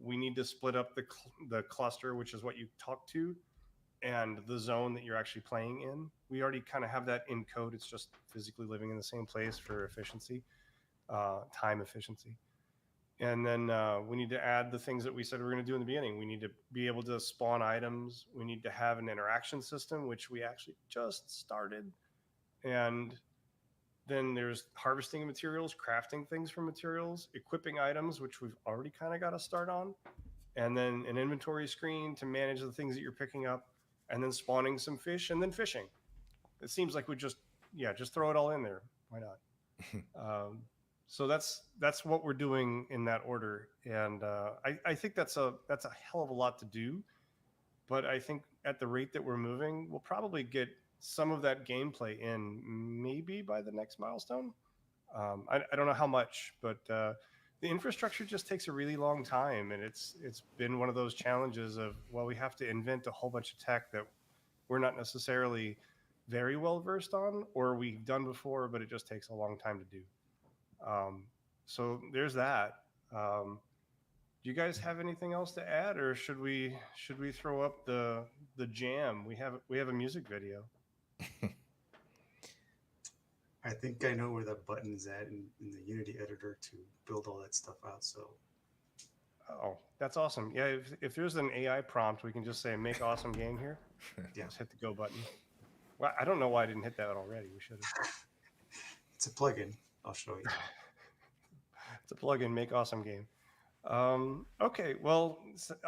C: We need to split up the cluster, which is what you talk to, and the zone that you're actually playing in. We already kind of have that in code. It's just physically living in the same place for efficiency, time efficiency. And then we need to add the things that we said we we're going to do in the beginning. We need to be able to spawn items. We need to have an interaction system, which we actually just started. And then there's harvesting materials, crafting things from materials, equipping items, which we've already kind of got to start on. And then an inventory screen to manage the things that you're picking up, and then spawning some fish, and then fishing. It seems like we just throw it all in there. Why not? So that's what we're doing in that order, and I think that's a hell of a lot to do. But I think at the rate that we're moving, we'll probably get some of that gameplay in maybe by the next milestone. I don't know how much, but the infrastructure just takes a really long time, and it's been one of those challenges of, well, we have to invent a whole bunch of tech that we're not necessarily very well versed on, or we've done before, but it just takes a long time to do. So there's that. Do you guys have anything else to add, or should we throw up the jam? We have a music video.
I: I think I know where the button is at in the Unity editor to build all that stuff out. So,
C: oh, that's awesome. Yeah, if there's an AI prompt, we can just say "Make awesome game" here.
I: Yeah,
C: just hit the go button. Well, I don't know why I didn't hit that already. We should have.
I: It's a plugin. I'll show you.
C: It's a plugin. Make awesome game. Okay, well,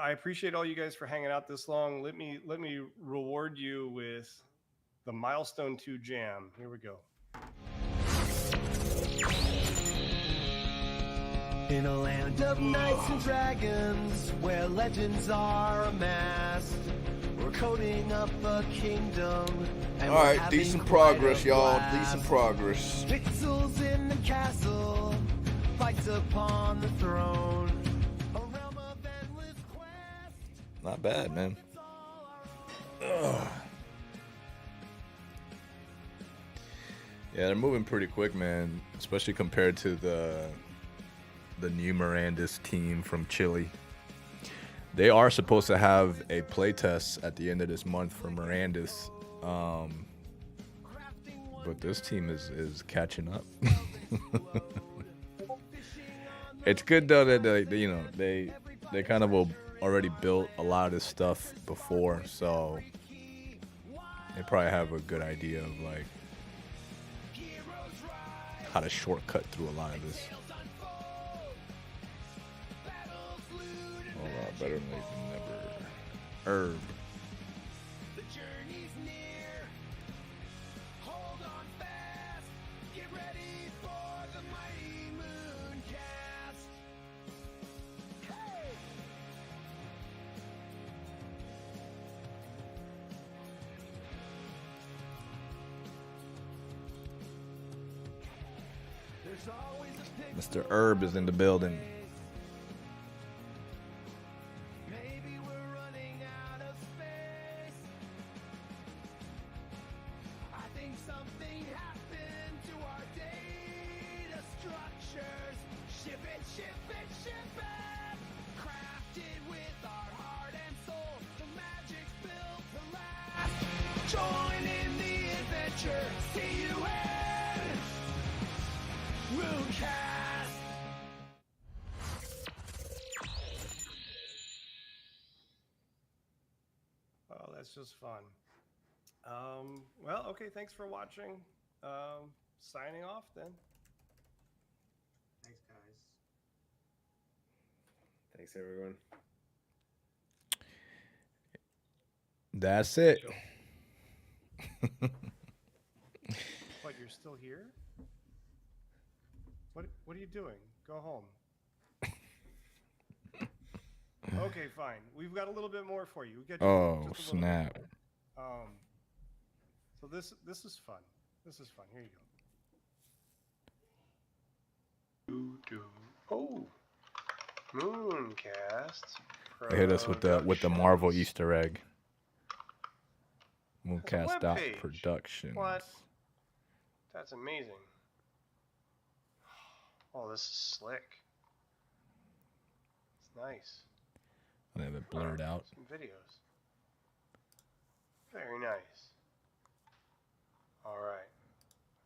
C: I appreciate all you guys for hanging out this long. Let me reward you with the Milestone 2 Jam. Here we go.
A: In a land of knights and dragons, where legends are amassed, we're coding up a kingdom. And
B: all right, decent progress, y'all. Decent progress.
A: Pixels in the castle, fights upon the throne. A realm of endless quest.
B: Not bad, man. Ugh. Yeah, they're moving pretty quick, man. Especially compared to the new Mirandus team from Chile. They are supposed to have a playtest at the end of this month for Mirandus, but this team is catching up. It's good though that they kind of already built a lot of this stuff before, so they probably have a good idea of like how to shortcut through a lot of this. Better than never. Herb.
A: The journey's near. Hold on fast. Get ready for the mighty Mooncast. Hey! There's always a
B: Mr. Herb is in the building.
A: Join in the adventure. See you in Mooncast.
C: Oh, that's just fun. Well, okay, thanks for watching. Signing off then.
I: Thanks, guys.
F: Thanks, everyone.
B: That's it.
C: What, you're still here? What are you doing? Go home. Okay, fine. We've got a little bit more for you. We got
B: Oh, snap.
C: So this is fun. This is fun. Here you go. Oh, Mooncast.
B: They hit us with the Marvel Easter egg. Mooncast
C: webpage.
B: Productions.
C: What? That's amazing. Oh, this is slick. It's nice.
B: They have it blurred out.
C: Some videos. Nice. All right.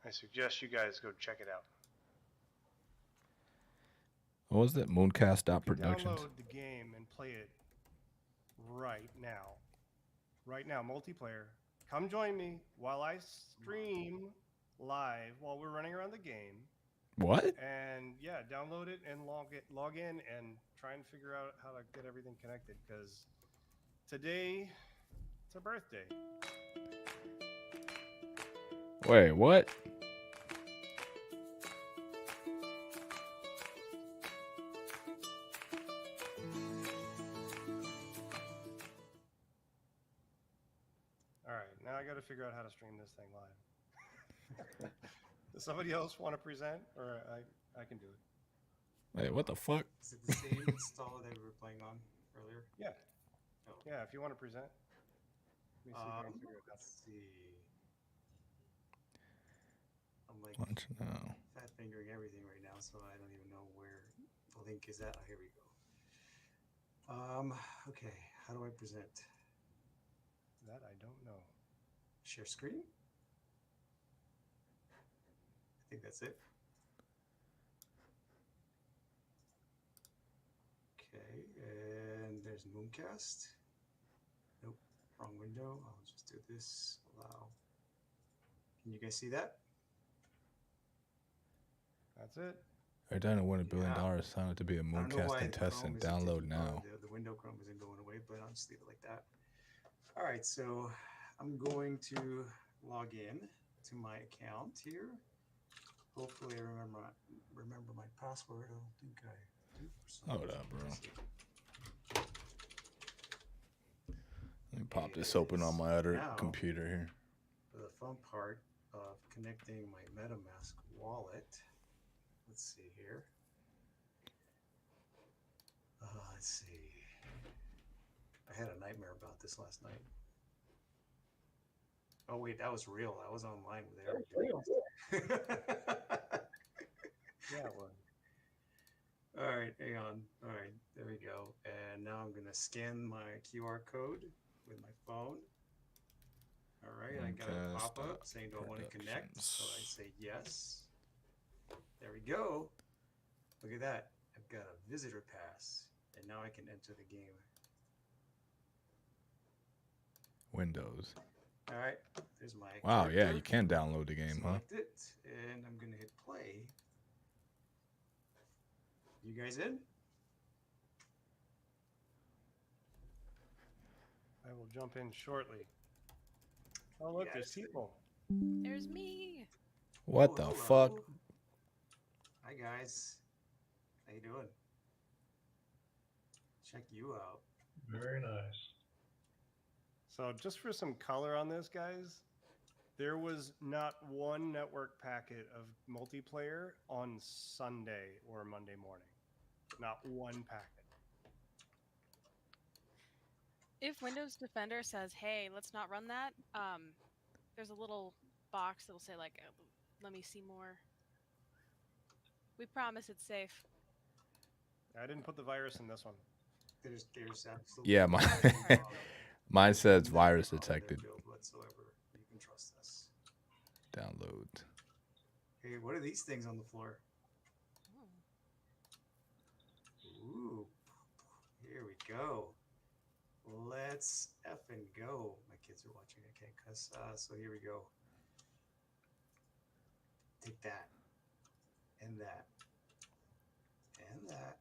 C: I suggest you guys go check it out.
B: What was it?
C: You can
B: Mooncast.productions.
C: download the game and play it right now. Right now, multiplayer. Come join me while I stream live while we're running around the game.
B: What?
C: And yeah, download it and log in and try and figure out how to get everything connected, because today it's a birthday.
B: Wait, what?
C: All right, now I got to figure out how to stream this thing live. Does somebody else want to present, or I can do it?
B: Wait, what the fuck?
I: Is it the same installer that we were playing on earlier?
C: Yeah.
I: Oh.
C: Yeah, if you want to present. Let me see if I can figure it out.
I: Let's see. I'm like
B: Lunch now.
I: fat fingering everything right now, so I don't even know where the link is at. Oh, here we go. Okay, how do I present?
C: That I don't know.
I: Share screen? I think that's it. Okay, and there's Mooncast. Nope, wrong window. I'll just do this. Allow. Can you guys see that?
C: That's it.
B: Every time I win $1 billion,
I: Yeah.
B: sign up to be a
I: I don't know
B: Mooncast
I: why
B: contestant.
I: Chrome isn't
B: Download
I: taking-
B: now.
I: The window Chrome isn't going away, but I'll just leave it like that. All right, so I'm going to log in to my account here. Hopefully, I remember my password. I don't think I do. For some
B: Hold
I: reason.
B: up, bro.
I: Let's see.
B: Let me pop this open on my other
I: Now-
B: computer here.
I: For the fun part of connecting my MetaMask wallet, let's see here. Let's see. I had a nightmare about this last night. Oh wait, that was real. I was online with everybody.
C: Yeah, it was.
I: All right, hang on. All right, there we go. And now I'm gonna scan my QR code with my phone. All right, I got a
B: Mooncast
I: pop-up saying, do I want to connect? So I
B: Productions.
I: say yes. There we go. Look at that. I've got a visitor pass, and now I can enter the game.
B: Windows.
I: All right, there's my
B: Wow, yeah,
I: character.
B: you can download the game, huh?
I: Select it, and I'm gonna hit play. You guys in?
C: I will jump in shortly. Oh, look, there's
I: Yes.
C: people.
E: There's me.
B: What
I: Oh,
B: the
I: hello.
B: fuck?
I: Hi guys. How you doing? Check you out.
H: Very nice.
C: So just for some color on this, guys, there was not one network packet of multiplayer on Sunday or Monday morning. Not one packet.
E: If Windows Defender says, "Hey, let's not run that," there's a little box that'll say like, "Let me see more." We promise it's safe.
C: I didn't put the virus in this one.
I: There's absolutely
B: Yeah, mine,
I: nothing wrong.
B: mine says
I: Nothing
B: virus
I: wrong with their
B: detected.
I: build whatsoever. You can trust us.
B: Download.
I: Hey, what are these things on the floor? Ooh, here we go. Let's effing go. My kids are watching. I can't cuss. So here we go. Take that. And that. And that.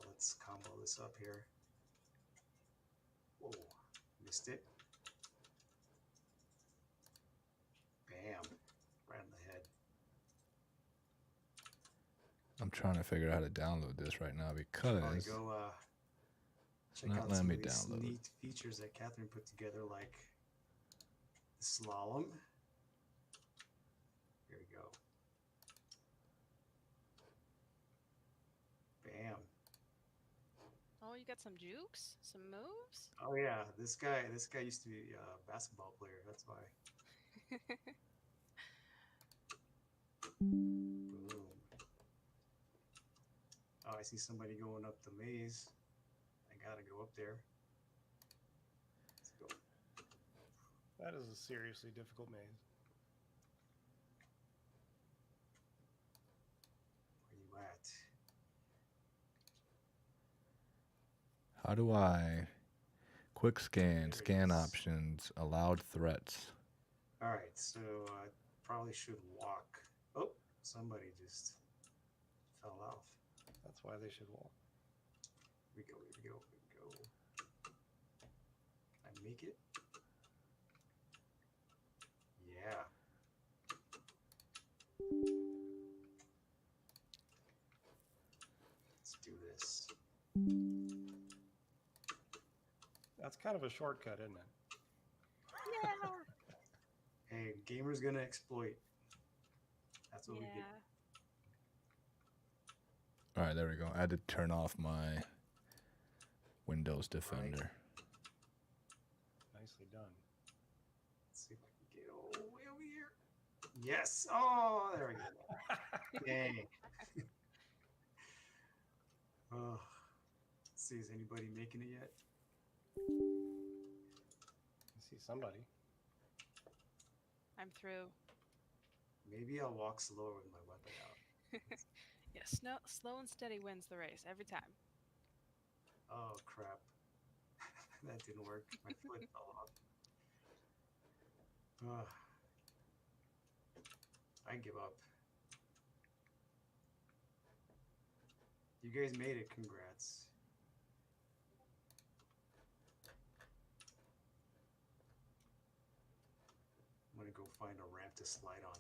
I: Let's combo this up here. Whoa, missed it. Bam. Right in the head.
B: I'm trying to figure out how to download this right now
I: Probably
B: because
I: go check
B: not
I: out
B: letting
I: some
B: me
I: of these
B: download.
I: neat features that Catherine put together, like the slalom. Here we go. Bam.
E: Oh, you got some jukes, some moves.
I: Oh yeah, this guy used to be a basketball player. That's why. Boom. Oh, I see somebody going up the maze. I gotta go up there. Let's go
C: That is a seriously difficult maze.
I: Where you at?
B: How do I quick scan,
I: There it
B: scan
I: is.
B: options, allowed threats?
I: All right, so I probably should walk. Oh, somebody just fell off.
C: That's why they should walk.
I: Here we go. Here we go. Here we go. Can I make it? Yeah. Let's do this.
C: That's kind of a shortcut, isn't it?
E: Yeah.
I: Hey, gamers gonna exploit. That's what we
E: Yeah.
I: get.
B: All right, there we go. I had to turn off my Windows Defender.
C: Nicely done.
I: Let's see if I can get all the way over here. Yes. Oh, there we go. Dang. Oh, let's see, is anybody making it yet?
C: I see somebody.
E: I'm through.
I: Maybe I'll walk slower with my weapon out.
E: Yes, no, slow and steady wins the race every time.
I: Oh crap. That didn't work. My foot fell off. Ugh. I give up. You guys made it. Congrats. I'm gonna go find a ramp to slide on.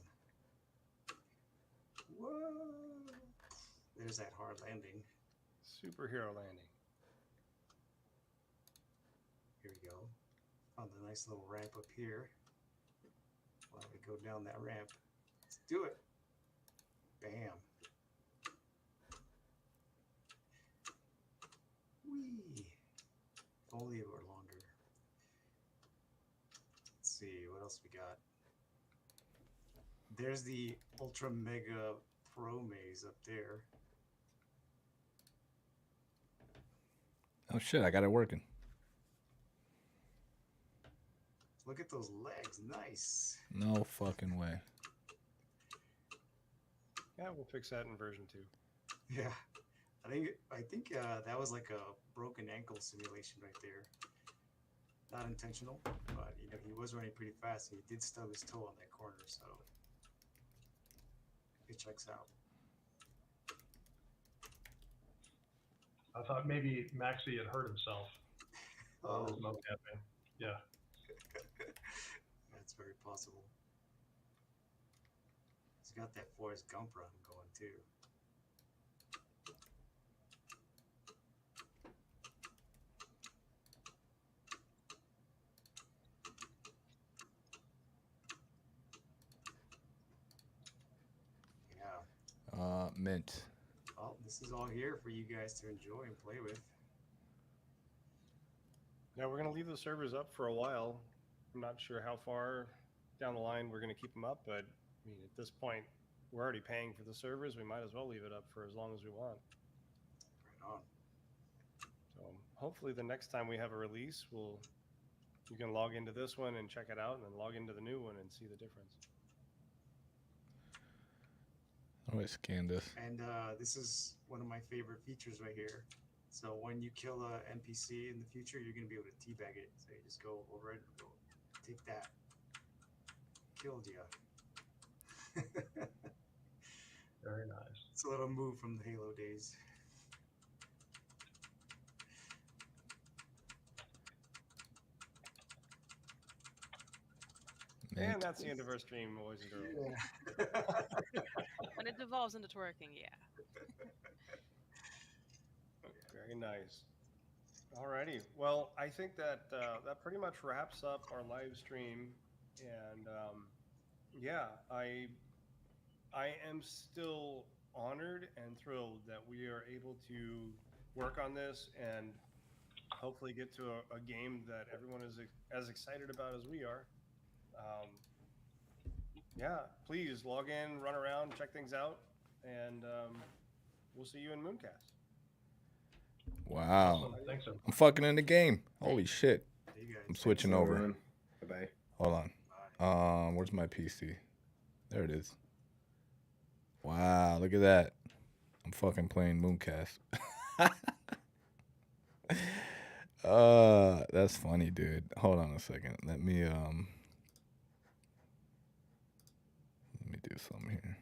I: Whoa! There's that hard landing.
C: Superhero landing.
I: Here we go. Found a nice little ramp up here. Why don't we go down that ramp? Let's do it. Bam. Whee! If only it were longer. Let's see, what else we got? There's the Ultra Mega Pro Maze up there.
B: Oh shit, I got it working.
I: Look at those legs. Nice.
B: No fucking way.
C: Yeah, we'll fix that in version 2.
I: Yeah. I think that was like a broken ankle simulation right there. Not intentional, but you know, he was running pretty fast and he did stub his toe on that corner, so it checks out.
H: I thought maybe Maxie had hurt himself.
I: Oh,
H: His mocapping. Yeah.
I: that's very possible. He's got that Forrest Gump run going too. Yeah.
B: Mint.
I: Well, this is all here for you guys to enjoy and play with.
C: Now we're going to leave the servers up for a while. I'm not sure how far down the line we're going to keep them up, but I mean, at this point, we're already paying for the servers. We might as well leave it up for as long as we want.
I: Right on.
C: So hopefully the next time we have a release, you can log into this one and check it out, and then log into the new one and see the difference.
B: How do I scan this?
I: And this is one of my favorite features right here. So when you kill a NPC in the future, you're going to be able to teabag it. So you just go over it and go, take that. Killed ya.
H: Very nice.
I: It's a little move from the Halo days.
B: Mint.
C: And that's the end of our stream, boys and girls.
I: Yeah.
E: When it devolves into twerking, yeah.
C: Very nice. Alrighty. Well, I think that that pretty much wraps up our live stream, and yeah, I am still honored and thrilled that we are able to work on this and hopefully get to a game that everyone is as excited about as we are. Yeah, please log in, run around, check things out, and we'll see you in Mooncast.
B: Wow.
H: Thanks, sir.
B: I'm fucking in the game. Holy shit.
I: See you guys.
B: I'm switching over.
F: Bye bye.
B: Hold on. Where's my PC? There it is. Wow, look at that. I'm fucking playing Mooncast. That's funny, dude. Hold on a second. Let me do something here.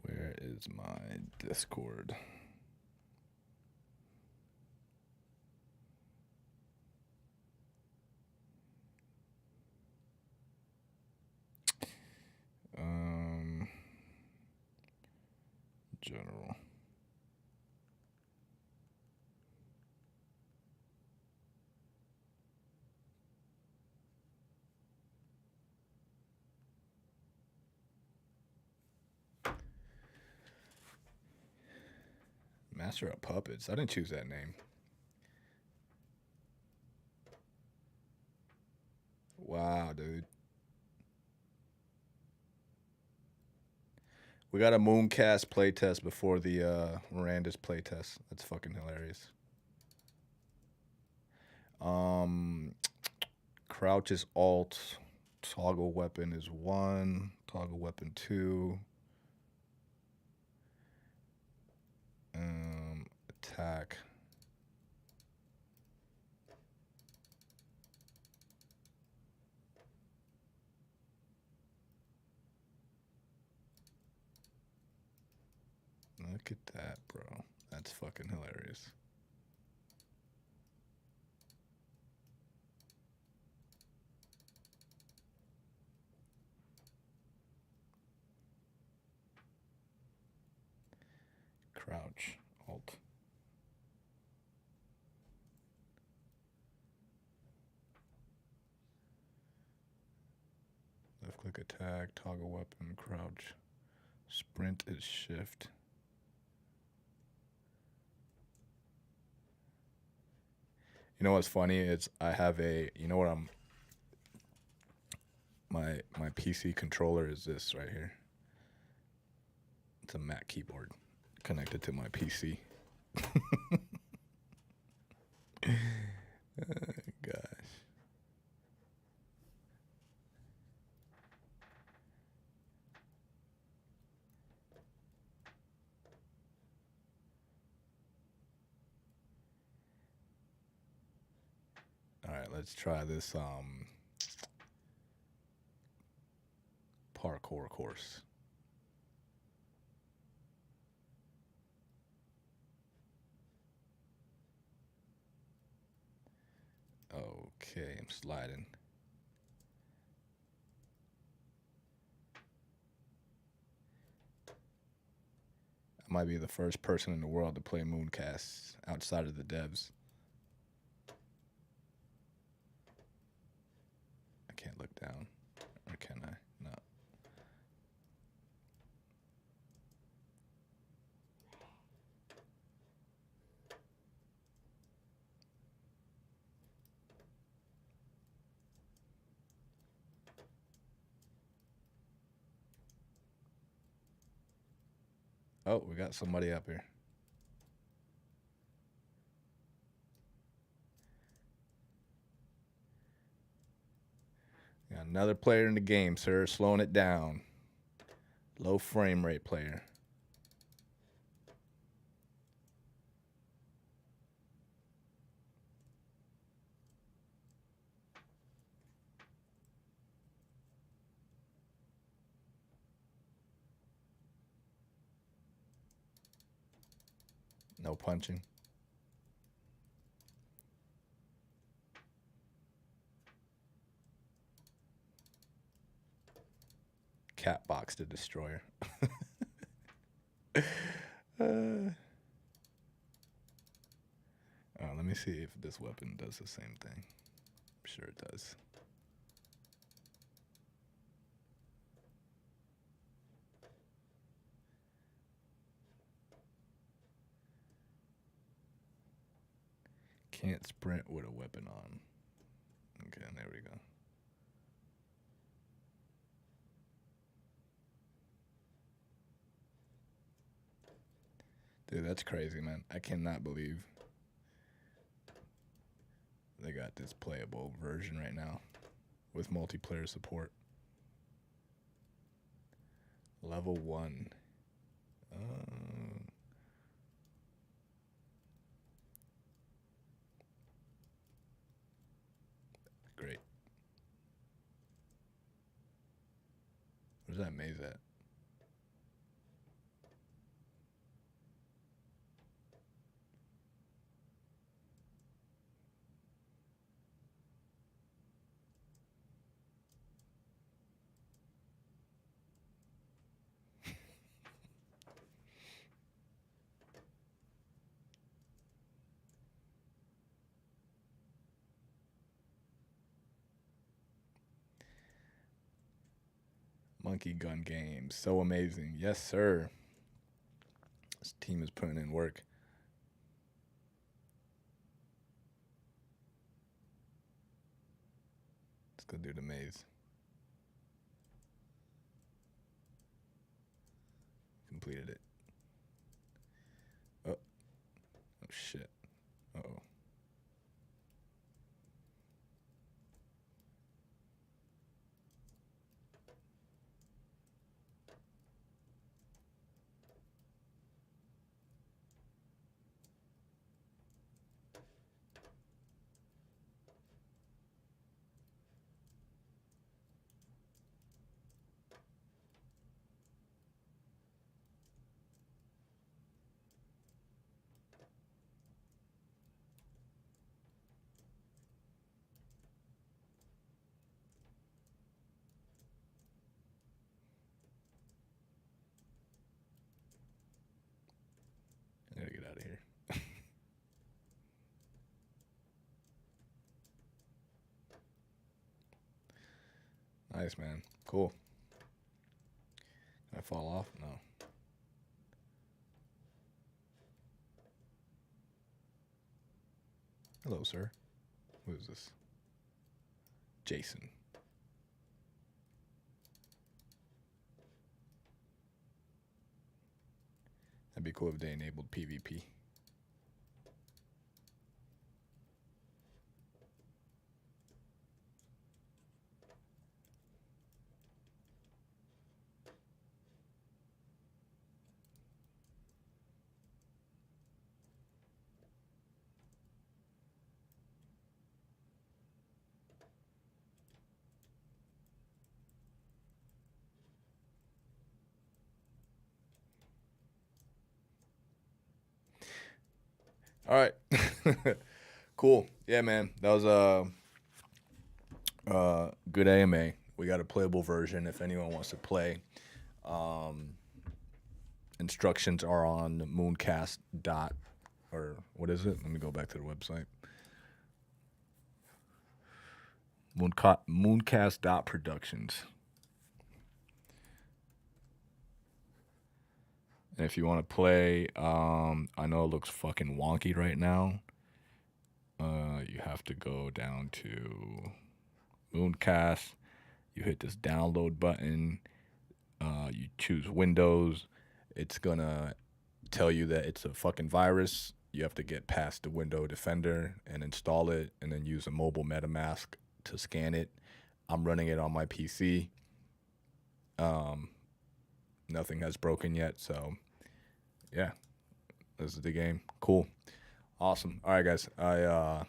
B: Where is my Discord? General. Master of Puppets. I didn't choose that name. Wow, dude. We got a Mooncast playtest before the Mirandus playtest. That's fucking hilarious. Crouch is alt. Toggle weapon is 1. Toggle weapon 2. Attack. Look at that, bro. That's fucking hilarious. Crouch, alt. Left click attack, toggle weapon, crouch. Sprint is shift. You know what's funny? It's I have a, you know what my PC controller is this right here. It's a Mac keyboard connected to my PC. Gosh. All right, let's try this parkour course. Okay, I'm sliding. I might be the first person in the world to play Mooncast outside of the devs. I can't look down. Or can I? No. Oh, we got somebody up here. Got another player in the game, sir. Slowing it down. Low frame rate player. No punching. Cat box the destroyer. Let me see if this weapon does the same thing. I'm sure it does. Can't sprint with a weapon on. Okay, there we go. Dude, that's crazy, man. I cannot believe they got this playable version right now with multiplayer support. Level 1. Great. Where's that maze at? Monkey Gun Games. So amazing. Yes, sir. This team is putting in work. Let's go do the maze. Completed it. Oh. Oh, shit. Uh-oh. I gotta get out of here. Nice, man. Cool. Can I fall off? No. Hello, sir. Who is this? Jason. That'd be cool if they enabled PvP. All right. Cool. Yeah, man. That was good AMA. We got a playable version if anyone wants to play. Instructions are on Mooncast dot, or what is it? Let me go back to the website. Mooncast dot productions. And if you want to play, I know it looks fucking wonky right now. You have to go down to Mooncast. You hit this download button. You choose Windows. It's gonna tell you that it's a fucking virus. You have to get past the Window Defender and install it, and then use a mobile MetaMask to scan it. I'm running it on my PC. Nothing has broken yet, so yeah, this is the game. Cool, awesome. All right, guys, I